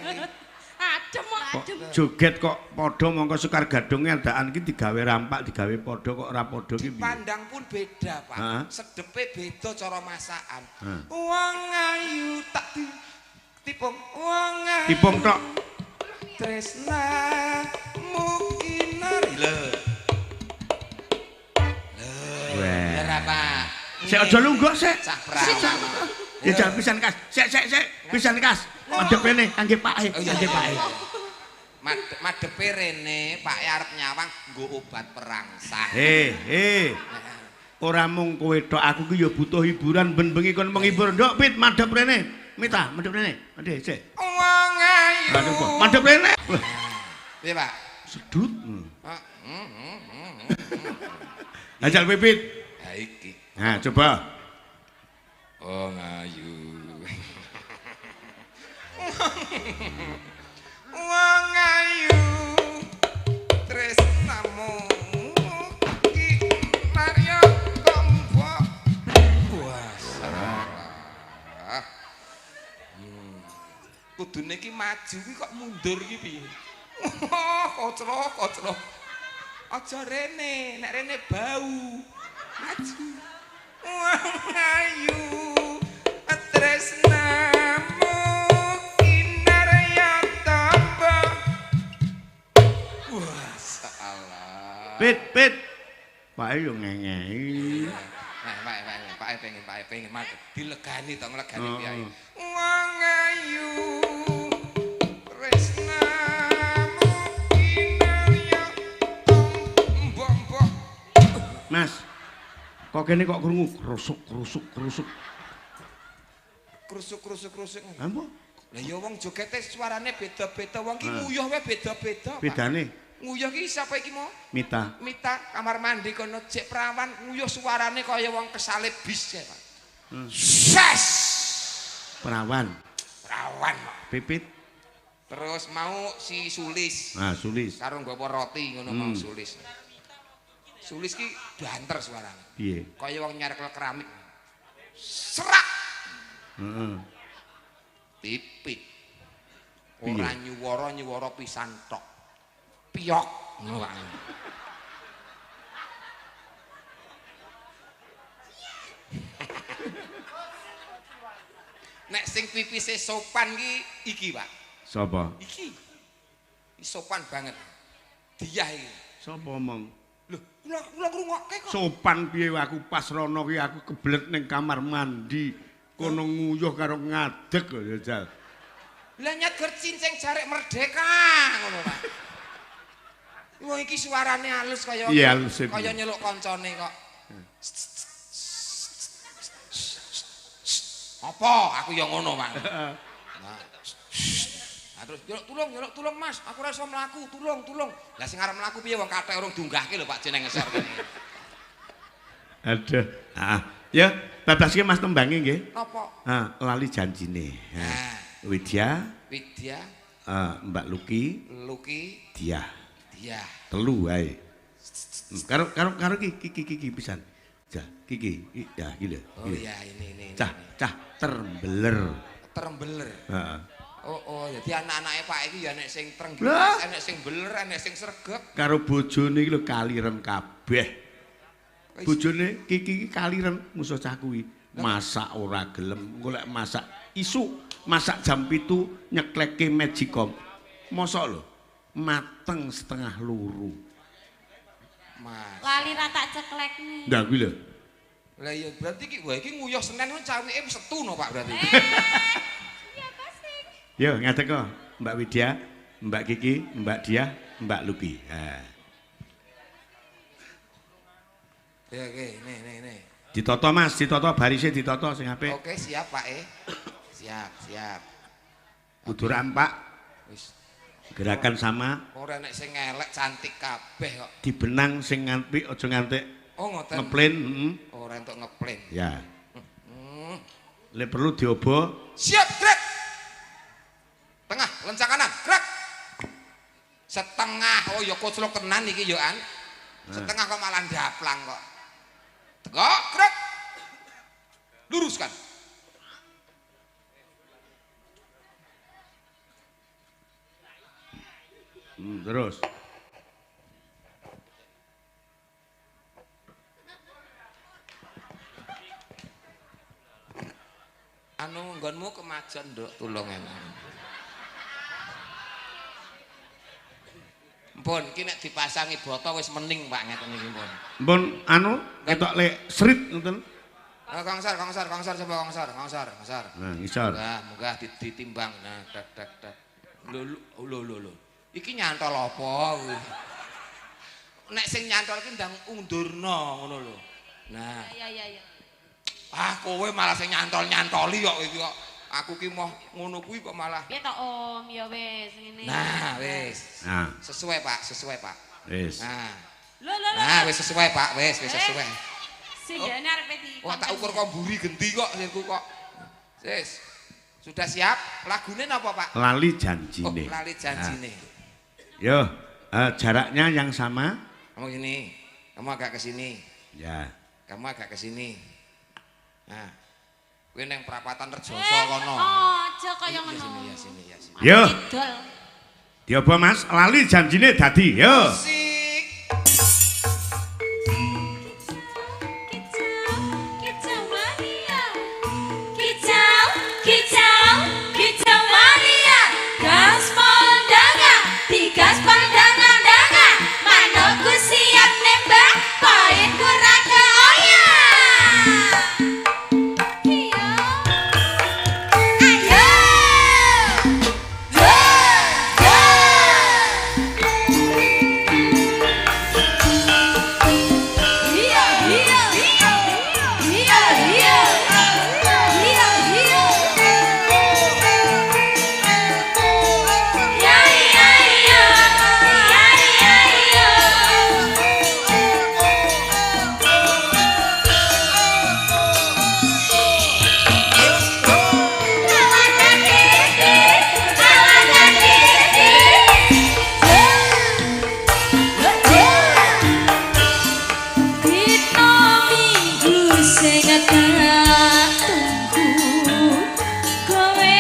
Adem kok. Kok joget kok padha mongko Sekar Gadunge andakan iki digawe rampak, digawe padha kok ora padha ki piye? Pandang pun beda Pak. Heeh. Sedepe beda cara masakan. Heeh. Wong ayu tak tipung wong ayu. Tipung tok. Tresna mukinari lho. Weh. Ora Pak. Sik aja lunggok sik. Cah perawan. Ya jangan pisan kas. Sik pisan kas. Madhep rene kangge Pake. Oh iya, Kangge Pake. Madepe rene Pak arep nyawang nggo obat perangsang. Ora mung kowe tok, aku ki ya butuh hiburan ben bengi kon menghibur. Nduk Pit madhep rene. Mita, madhep rene. Adhe sik. Wong ayu. Madhep rene. Piye Pak? Sedut. Ajal Pipit. Ha iki. Nah, coba. Wong ayu. wong ayu tresnamu iki Mario tombo wah salah kudune iki maju iki kok mundur iki piye kocro aja rene nek rene bau maju wong ayu tresnamu kinarya tombo wah salah Pit Pak yo ngengei Pak pengen mat dilegani to nglegani piye wong ayu tresnamu kinarya tombo Mas kok kene kok krungu krusuk apa lah ya wong jogete suarane beda-beda wong ki nguyuh wae beda-beda bedane nguyuh ki sapa iki mau Mita kamar mandi kono jek prawan nguyuh suarane kaya wong kesale bis ya Pak ses perawan Pipit terus mau si Sulis Sulis karo nggawa roti ngono mau Sulis ki banter suarane piye kaya wong nyerekel keramik serak Pipit ora nyuwara pisan tok piyok ngono wae nek sing pipise sopan iki Pak sapa iki sopan banget Diah iki sapa omong lho kula ngrungokke kok sopan piye aku pas rono ki aku kebelet ning kamar mandi kono nguyuh karo ngadeg kok ya Jal lah nyeger cincing jarik merdeka ngono Pak wong iki suarane halus kaya kaya nyeluk kancane kok apa aku ya ngono Pak nah terus nyeluk tulung Mas aku ora iso mlaku tulung lah sing arep mlaku piye wong kathek urung dunggahke lho Pak jeneng ngeser kene aduh ya babaske Mas tembange nggih apa lali janjine Widya Mbak Luki Diah telu wae karo kiki pisan kiki ya iki lho oh iya ini cah terembeler oh jadi anak-anake Pak iki ya nek sing trenggilas enek sing beler enek sing sregep karo bojone iki lho kaliren kabeh bojone kiki iki kaliren musuh cah kuwi masak ora gelem golek masak isu masak jam 7 nyeklekke Magicom mosok lho mateng setengah luru Mas Lali ra tak ceklekne. ndak kuwi lho lah iya berarti iki nguyuh Senin ku cawike Setu no Pak berarti Iya pasti. yo ngadeg kok Mbak Widya Mbak Kiki Mbak Diah Mbak Luki ya oke nih ditoto Mas ditoto barise ditoto sing apik oke siap Pak siap kudu rampak wis gerakan sama ora nek sing elek cantik kabeh kok dibenang sing nganti aja nganti oh ngoten ngeplen ora entuk ngeplen ya lek perlu diobo siap grek tengah lencang kanan grek setengah oh ya koclok tenan iki yo an setengah kok malah ndaplang kok tegak grek luruskan terus anu nggonmu kemajon nduk tulung enak Mpun iki nek dipasangi boto wis mening Pak ngeten iki mpun mpun anu ketok lek srit ngoten kongsor sapa kongsor nah ngisor munggah ditimbang nah dak lho iki nyantol apa kuwi nek sing nyantol ki ndang undurna ngono lho nah Iya. kowe malah sing nyantol-nyantoli kok iki kok aku ki mau ngono kuwi kok malah Piye to Om ya wis ngene. nah wis sesuai Pak wis nah Lho. wis sesuai Pak wis sesuai Sing jane arepe di. wah tak ukur kok mburi genti kok sirku kok sis Sudah siap? Lagune napa, Pak? Lali Oh, janjine. lali janjine. Yo, jaraknya yang sama. Kamu gini, kamu agak ke sini. Ya. Kamu agak ke sini. Nah, kowe nang perapatan Rejoso kono. Aja kaya Ya ngono. sini, ya sini, ya sini. Yo. Idol. Diopo Mas? Lali janjine dadi. Yo. Musik. Kicau Maria. Kicau Maria. Gas pandangan, digas pandangan dangan. Manukku siap nembak, poinku raga oyang. Iya. Ayo. Yo. Iya, iya. Iya, iya. Iya, iya. Ya, ya, ya. Ya, ya, ya. Lawan didi, lawan didi. Dino minggu sing tak tunggu kowe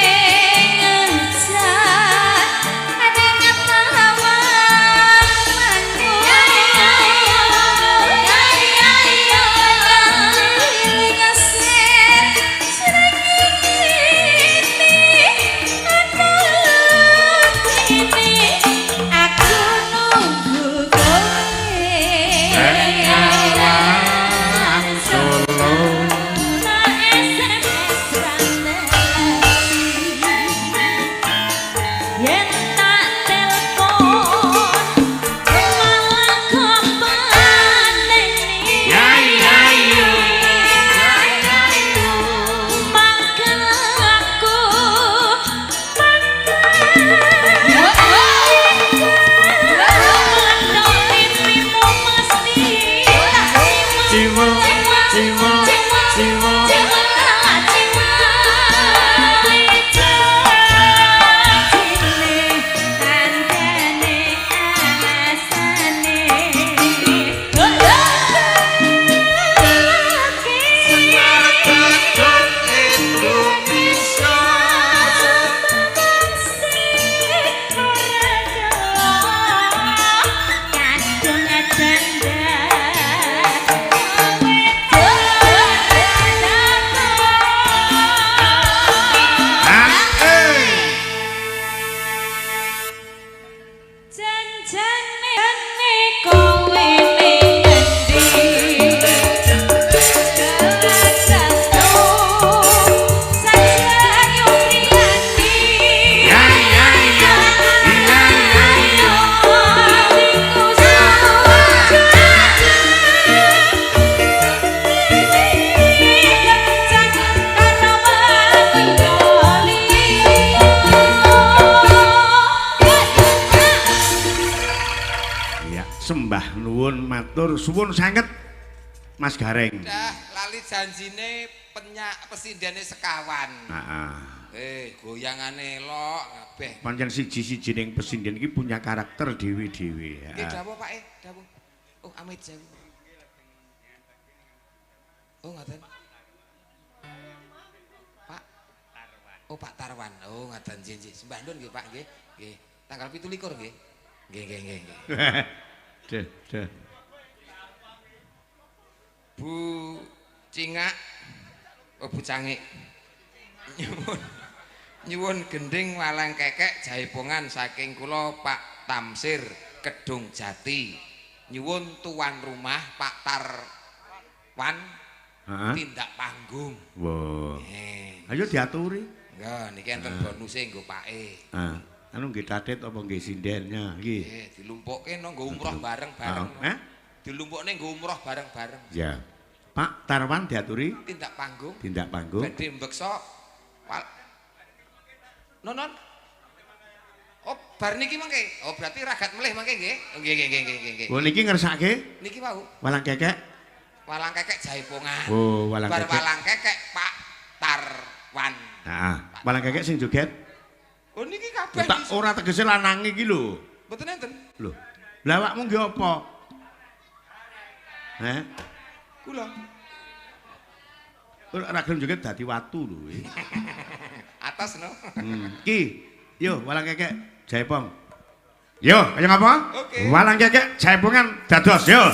ngajak adanya pahlawan mangu iling asir aku nunggu kowe Solo. Yen tak telpon malah kompaneni. Ya, ya, ya. Mangkel aku Melendok pipimu mesti Ciwa, ciwa, ciwa. Ah, Janjane kowe ning endi saja nyuwirani Ya, ya, ya. Ya, ya, ya. Iku saja karo Ya, sembah nuwun matur suwun sanget Mas Gareng. Dah lali janjine pesindene sekawan. Heeh. Goyangane elok kabeh. Pancen siji-siji ning pesinden iki punya karakter dewi-dewi. Nggih dawuh Pak dawuh. Oh amit jawu. Oh ngaten. Pak Oh Pak Tarwan. Oh ngaten nggih. Sembah nuwun nggih Pak nggih. Nggih. Tanggal 17 nggih. Nggih. Duh. Bu Cingak. Oh Bu Cangik. Nyuwun gending walang kekek jaipongan saking kula Pak Tamsir Kedung Jati. Nyuwun tuan rumah Pak Tarwan Heeh. tindak panggung. Wow. Eh, Ayo diaturi. enggak niki enten bonuse nggo pake. Ah, anu nggih tatit apa nggih sindennya nggih. Dilumpukke no nggo umroh bareng-bareng. Hah? Dilumpukne nggo umroh bareng-bareng. Ya. Pak Tarwan diaturi Tindak panggung. tindak panggung. Badhe mbeksa Nonon. Oh, bar niki mangke. Oh, berarti ragat melih mangke nggih. Nggih. Oh niki ngersake Niki wau. walang kekek. Walang kekek jaipongan. Oh, walang Bar kekek. walang kekek Pak Tarwan. Heeh. Walang kekek sing joget. Oh niki kabeh. Tak ora tegese lanang iki lho. Mboten enten. Lho. Lah awakmu nggih apa? Heh. Kula. Ora gelem joget dadi watu lho. Atas no. Ki, yo walang kekek jaipong. Yo, kaya ngapa? Oke. Walang kekek jaipongan dados yo.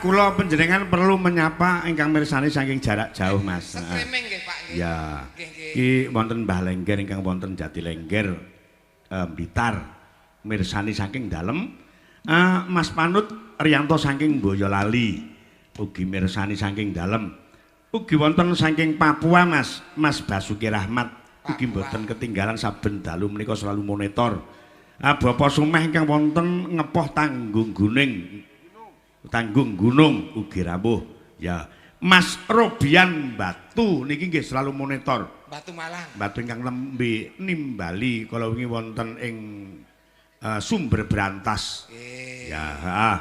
Kula panjenengan perlu menyapa ingkang mirsani saking jarak jauh, Mas. Streaming nggih, Pak nggih. Ya. Iki wonten Mbah Lengger ingkang wonten Jatilengger Blitar mirsani saking dalem. Mas Panut Riyanto saking Boyolali ugi mirsani saking dalem. Ugi wonten saking Papua, Mas. Mas Basuki Rahmat ugi mboten ketinggalan saben dalu menika selalu monitor. Bapak Sumeh ingkang wonten ngepoh Tanggung Gunung ugi rawuh. Ya, Mas Robian Batu niki nggih selalu monitor. Batu Malang. Batu ingkang nembe nimbali kala wingi wonten ing Sumber Brantas. Ya,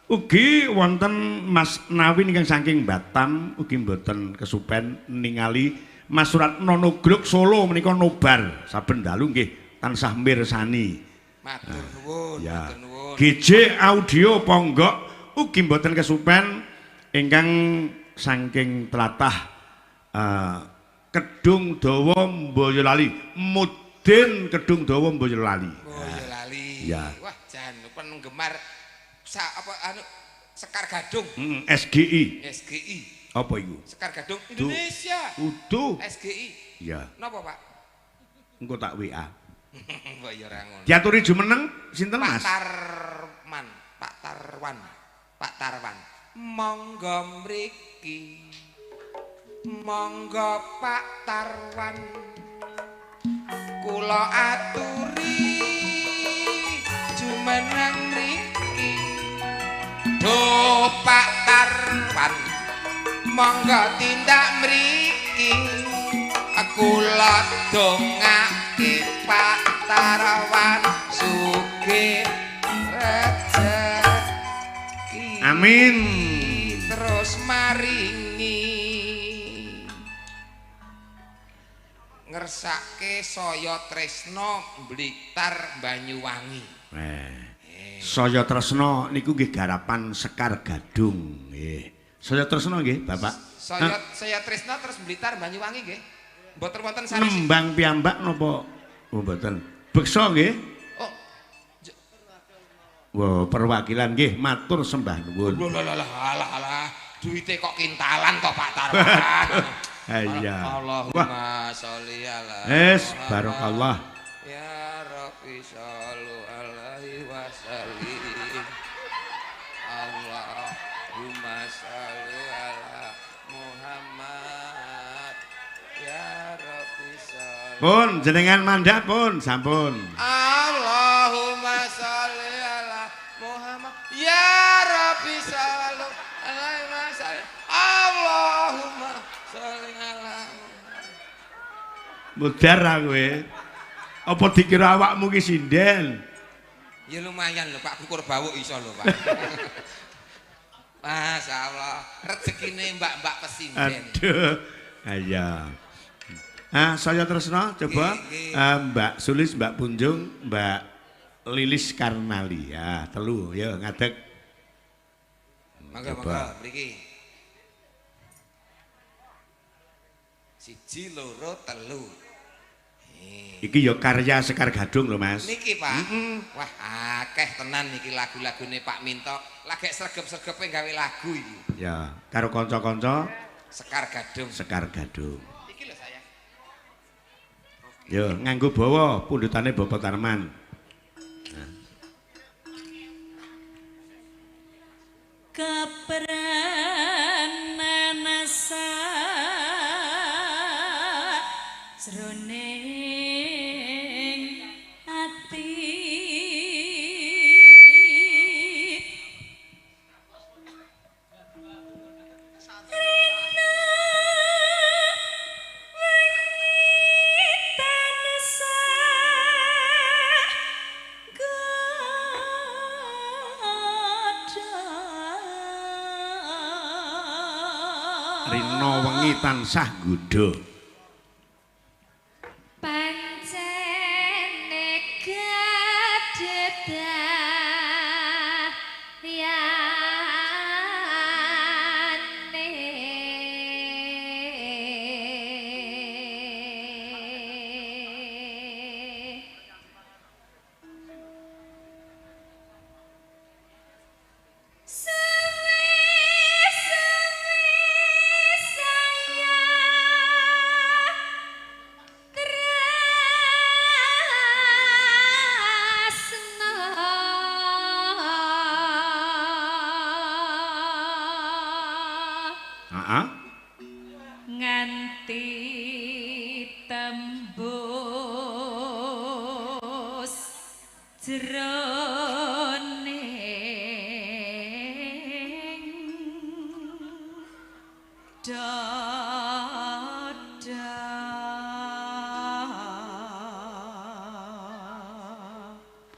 ugi wonten Mas Nawin ingkang saking Batam ugi mboten kesupen ningali Mas Suratno Nugruk Solo menika nobar saben dalu nggih tansah mirsani. Matur nuwun, ya. matur nuwun. GJ Audio Ponggok ugi mboten kesupen ingkang saking tlatah Kedung Dawa Boyolali, Mudin Kedung Dawa Boyolali. Boyolali. Ya. Wah, jan penggemar Sekar Gadung. SGI. SGI. Apa iku? Sekar Gadung Indonesia. Uduh. SGI. Ya. Napa, Pak? Engko tak WA. Mbok ya ora ngono. Diaturi jumeneng sinten, Mas? Pak Tarwan. Monggo mriki. Monggo Pak Tarwan. Kula aturi jumeneng mriki. Duh Pak Tarwan. Monggo tindak mriki. iki kula dongake Pak Tarwan sugih rezeki. Amin. Terus maringi ngersake saya tresna Blitar Banyuwangi. Saya tresna niku nggih garapan Sekar Gadung nggih. Saya tresna nggih, Bapak. Saya tresna terus Blitar Banyuwangi nggih. Mboten wonten sanes. Nembang piyambak napa? Oh mboten. Beksa nggih. Oh. Wah, perwakilan nggih, matur sembah nuwun. Alah. Duite kok kintalan kok Pak Tarwan. Iya. Allahumma sholli ala. Barakallah. Ya Rabbi shollu alaihi wasallim. Allahumma sholli ala Muhammad. Ya Rabbi sholli. Pun jenengan mandhap pun sampun. Allahumma sholli ala Muhammad. Ya Rabbi sholli alaihi wasallam. Allahumma sholli ala Mudar kowe. Apa dikira awakmu ki sinden? ya lumayan lho Pak, kukur bawuk iso lho Pak. Masyaallah, rezekine mbak-mbak pesinden. Aduh. Aya. Saya tresna coba Mbak Sulis, Mbak Punjung, Mbak Lilis Karnali. Ya, telu ya ngadeg. Mangga mriki. 1 2 3. Iki ya karya Sekar Gadung lho Mas. Niki Pak. Wah, akeh tenan niki lagu-lagune Pak Minto. Lagi sregep-sregepe gawe lagu iki. Ya, karo kanca-kanca Sekar Gadung. Sekar Gadung. Iki lho saya. Ya, nganggo bawa pundutane Bapak Tarman. Keperan asa jroning ati rina wiwitan Rina wengi tansah godha. pancene kedadyane Heeh. nganti tembus jroning dada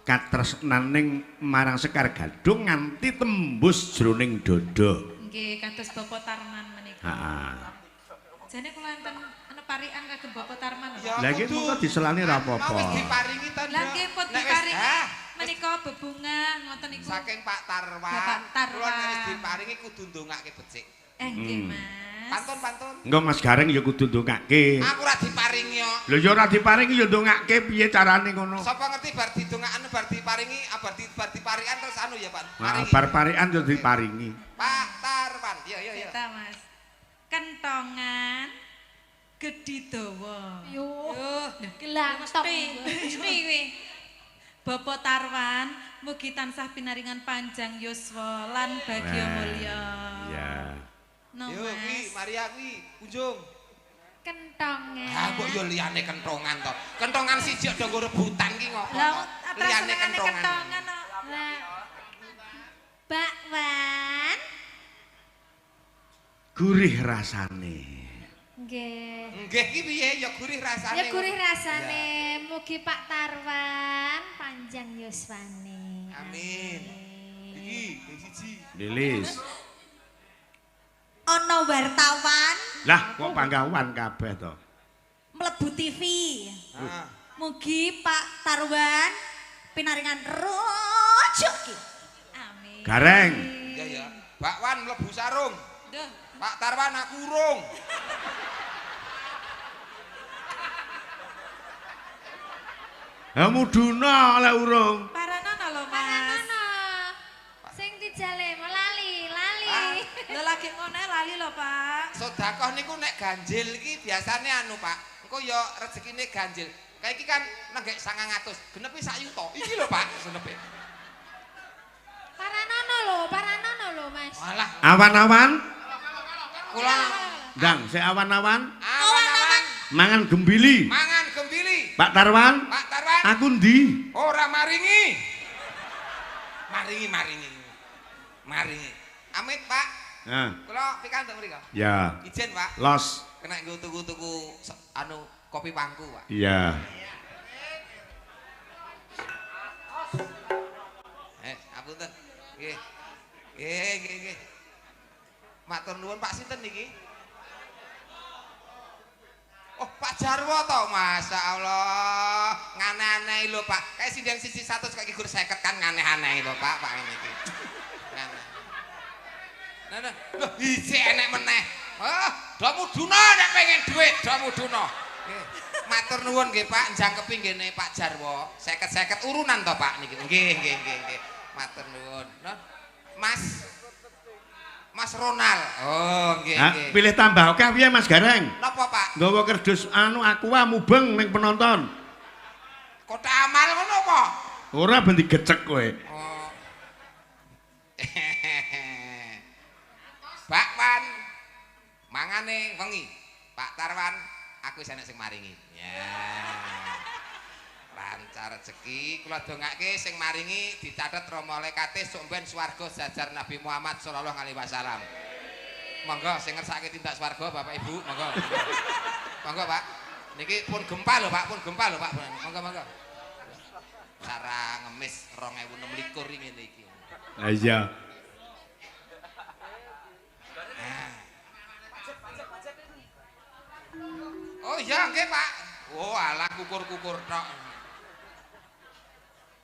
katresnaning marang Sekar Gadung nganti tembus jroning dada. nggih kados Bapak Tarman menika. Heeh. Jane kula enten ana parikan kagem Bapak Tarman. Ya, Lah iki mengko diselani ra apa-apa. Wis diparingi ta. Lah nggih pun diparingi menika bebunga ngoten niku. Saking Pak Tarwan. Bapak Tarwan. Kula nek wis diparingi kudu ndongake becik. Nggih Mas. Pantun. Engko Mas Gareng ya kudu ndongake. Aku ora diparingi yo. Lho ya ora diparingi ya ndongake piye carane ngono. Sapa ngerti bar didongakane bar diparingi, bar diparikan terus anu ya Pak. Paringi. Bar parikan ya diparingi. Pak Tarwan. Iya. Kita Mas. Kentongan gedhi dawa. Yo. Gelantong. Mesti kuwi. Bapak Tarwan mugi tansah pinaringan panjang yuswa lan bagya mulya. Ya. No, Yo kuwi Mas. Maria kuwi kunjung. Kentongan. Ah kok yo liyane kentongan to. Kentongan siji do nggo rebutan ki ngopo? Lah Liyane kentongan. kentongan. Lah. Bakwan. Gurih rasane. Nggih. Nggih ki piye ya gurih rasane. Ya gurih rasane. Mugi Pak Tarwan panjang yuswane. Amin. Iki siji. Lilis. Ana wartawan Lah kok panggawan kabeh to? mlebu TV. Ah. Mugi Pak Tarwan pinaringan rujuk ki. Amin. Gareng. Ya ya. Bakwan mlebu sarung. Duh. Pak Tarwan aku urung. Ha muduna lek urung. Paranono lho, Mas. Paranono. Sing dijale lali. Lho lagi ngene lali lho, Pak. Sedekah niku nek ganjil iki biasane anu, Pak. Engko ya rezekine ganjil. Kayak iki kan nenggek 900, genepi sak yuta. Iki lho, Pak, genepi. Paranono lho, Mas. Walah, Awan-awan. kula Ndang, sik awan-awan. awan-awan Mangan gembili. mangan gembili. Pak Tarwan, Pak Tarwan aku ndi? ora maringi. Maringi. Amit, Pak. Nah, Kula pikantuk mriko. ya. Ijen, Pak. Los. Kena nggo tuku-tuku anu kopi pangku, Pak. Iya. Apunten. Nggih. Nggih. Matur nuwun Pak sinten niki? Oh, Pak Jarwo to, masyaallah. Ngane-ane lho, Pak. Kayak sindang sisi 100 kaki gur 50 kan ngane-ane lho, Pak, Pak niki. Ngane. Nah, lho isi enek meneh. Do muduna nek pengen duit, do muduna. Nggih. Matur nuwun nggih, Pak, njangkepi nggene Pak Jarwo. 50-50 urunan to, Pak niki. Nggih. Matur nuwun. Nah, Mas Ronald. Oh, nggih. Pilih tambah oke piye Mas Gareng? Napa, Pak? Nggawa kerdus anu aqua mubeng ning penonton. Kota amal ngono apa? Ora ben digecek kowe. Oh. Bakwan mangane wengi. Pak Tarwan, aku wis enek sing maringi. Ya. Lancar rezeki, kula dongake sing maringi dicatet Rama Lekate sok ben swarga jajar Nabi Muhammad sallallahu alaihi wasallam. Monggo sing ngersake tindak swarga Bapak Ibu, monggo. Monggo, Pak. Niki pun gempa lho, Pak, Pak. Monggo. Cara ngemis 2026 ngene iki. Lah iya. Oh iya nggih, Pak. Oh, alah kukur-kukur tok.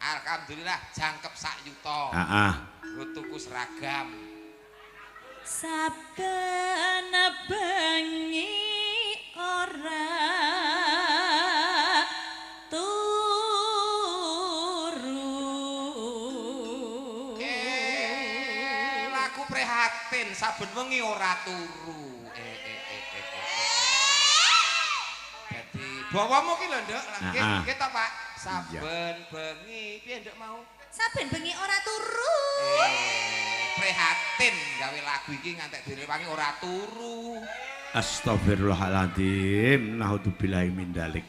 Alhamdulillah jangkep sak yuta. Heeh. Nggo tuku seragam. Saben bengi ora turu. Laku prihatin saben wengi ora turu. Dadi bawamu ki lho, Nduk. Nggih, nggih to, Pak. Saben bengi piye Nduk mau? Saben bengi ora turu. Prihatin gawe lagu iki ngantek direwangi ora turu. Astagfirullahaladzim. Naudzubillahi min dzalik.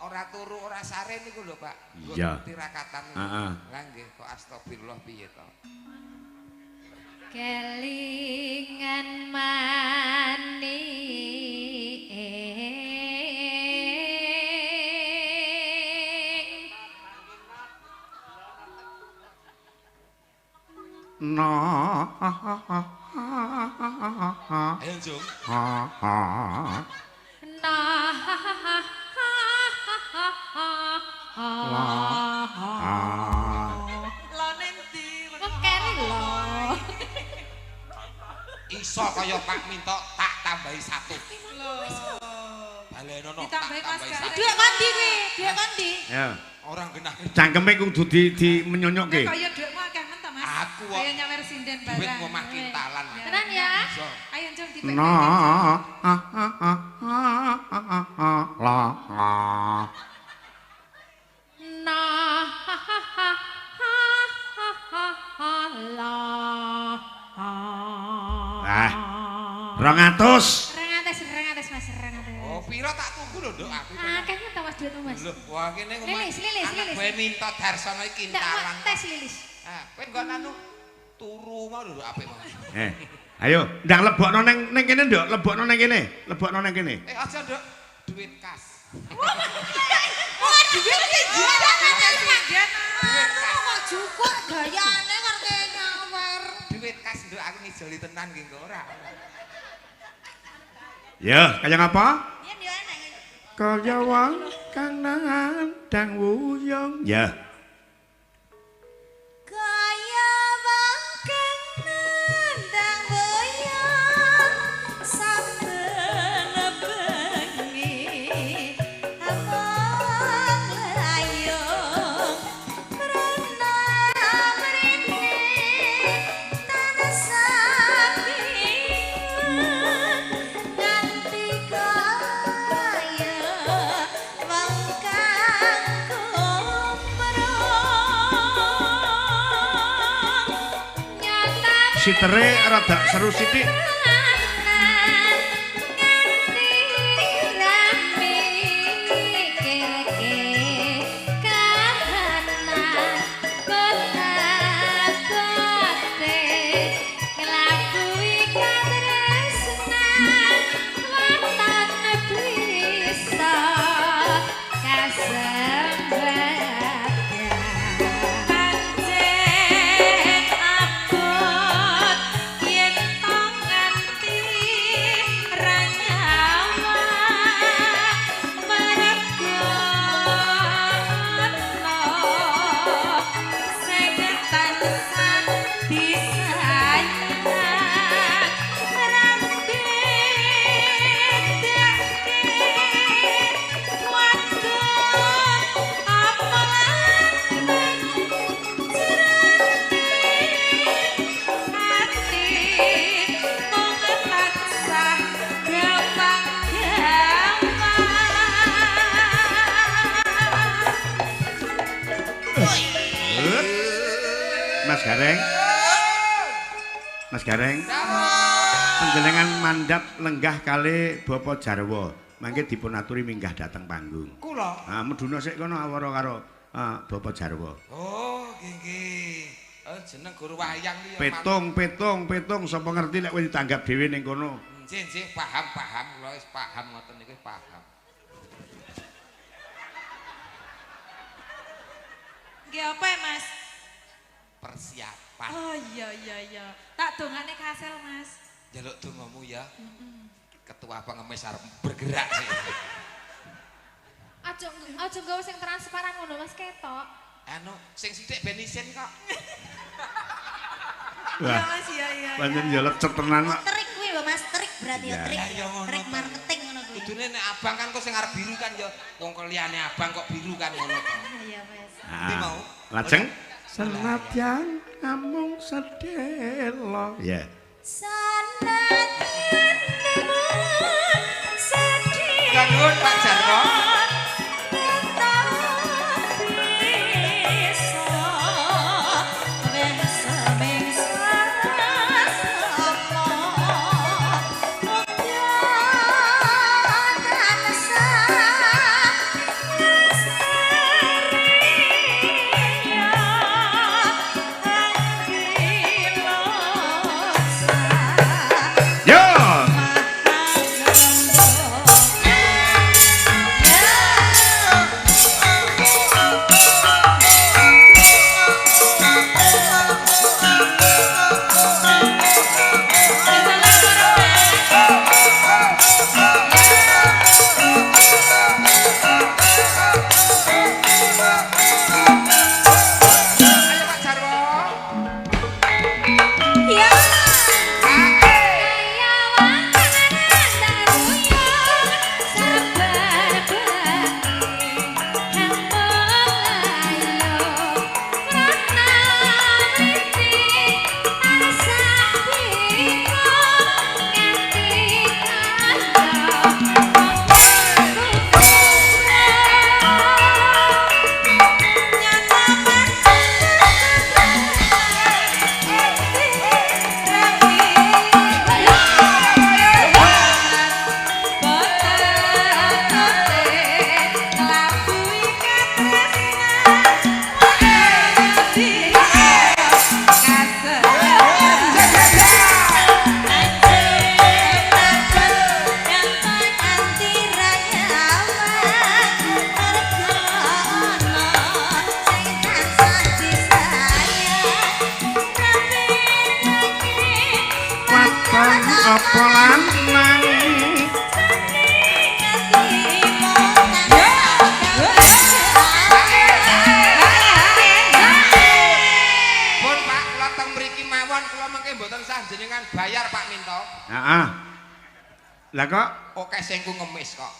Ora turu ora sare niku lho, Pak. Iya. Tirakatan. Heeh. Lah nggih kok astagfirullah piye to? Kelingan mani No. Ayo, Jung. Lho nendi? Kok keri lho. Iso kaya Pak minta tak tambahi 1. Lho. Balenono tak Ditambahi Mas tambahi Gareng. 1. Dhuwit kondi kuwi? Dhuwit kondi? Ya. Orang genah. Cangkeme kudu di menyonyokke. Kaya dhuwitmu akeh men ta, Mas? Aku kok Kaya nyawer sinden barang. duit mau makin talan. Tenan ya. Iso. Ayo Jung dipek. No. La. Ah. 200. Rengates Mas, rengates. Oh, piro tak tunggu lho, Nduk. Aku. Akehnya ta Mas duitmu Mas. Lho, wah kene ngomong. Lilis. Kowe minta Darsono iki Ndak kintalan. tes lilis. Ah, kowe nggon anu turu mau lho apik mau. Ayo, ndang lebokno neng kene, Nduk. Lebokno neng kene. Lebokno neng kene. Aja, Nduk. Duit kas. Wah, duit iki jenengan. Kok cukur gayane ngerti nyawer. Duit kas, Nduk, aku ngijoli tenan nggih kok ora. Ya, kaya ngapa? Yen yo enek. Kaya wong kang nandang wuyung. Ya. Kaya wong kang nandang wuyung saben bengi among layung mrena mrene tanah sampingan nganti kaya wong kang Sitere rada seru sithik. Mas Gareng. Mas Gareng. Panjenengan mandhap lenggah kalih Bapa Jarwo. Mangke dipun aturi minggah dhateng panggung. Kula. Ah meduna sik kono awara karo Bapa Jarwo. Oh, nggih. Jeneng guru wayang iki. Petung sapa ngerti nek kowe ditanggap dhewe ning kono. Nggih, paham. Kula wis paham ngoten niku paham. Nggih apa, Mas? Persiapan. Oh iya. Tak dongane kasil, Mas. Njaluk dongamu ya. Ketua pengemis arep bergerak sih. Aja nggawa sing transparan ngono Mas ketok. Anu, sing sithik ben isin kok. Iya, Mas, iya. Pancen ya lecet tenan kok. Trik kuwi lho Mas, trik berarti ya, trik. Ya ngono. Trik marketing ngono kuwi. Kudune nek abang kan kok sing arep biru kan ya wong liyane abang kok biru kan ngono. Iya, Mas. Ndi mau? Lajeng senadyan namung sedelo. Ya. Sanadyan sedih. Kang nuwun Pak Jarwo. Yo! Heeh. Lah kok oke sing ku ngemis kok.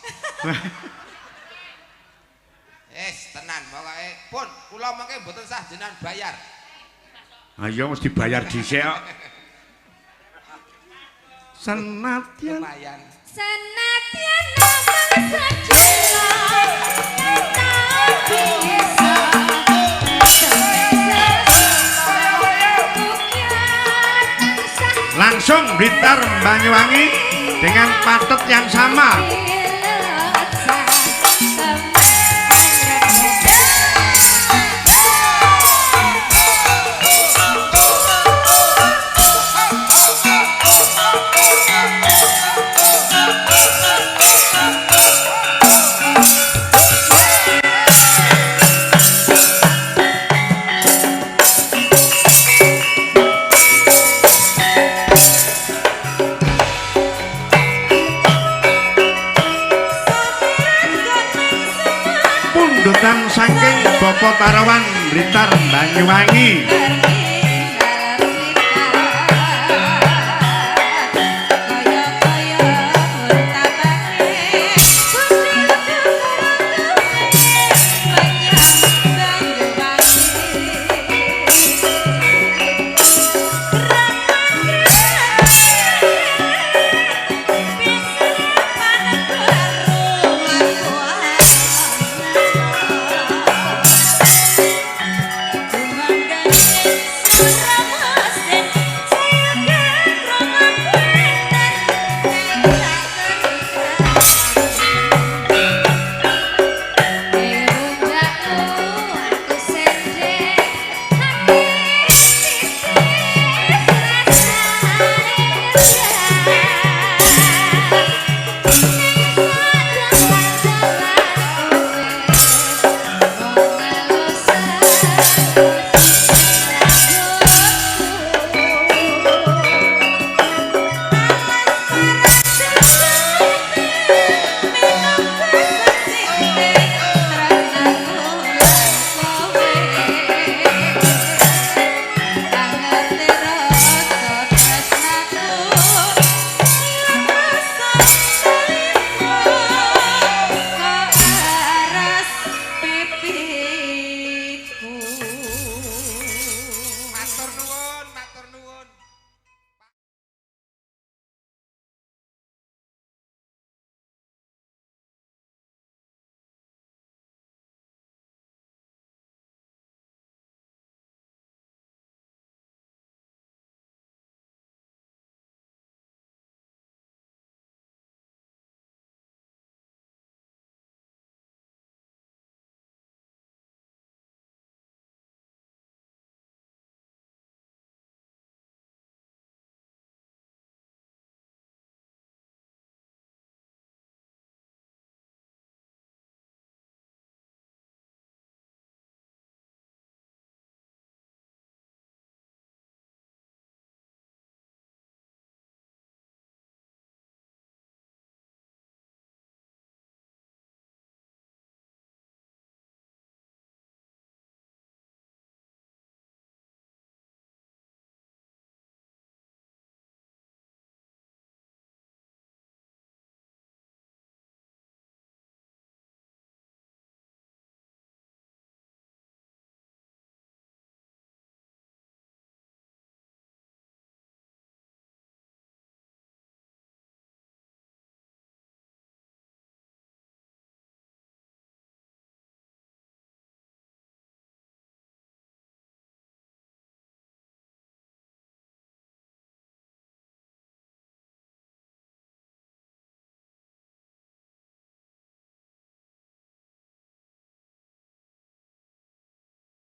Tenan pokoke. Pun kula mengke mboten sah jenengan bayar. Ayo mesti bayar dhisik kok. Senadyan Lumayan. Senadyan namung sajila tapi bisa langsung Blitar Banyuwangi dengan patet yang sama. Pundutan saking Bapak Parawan Blitar Banyuwangi.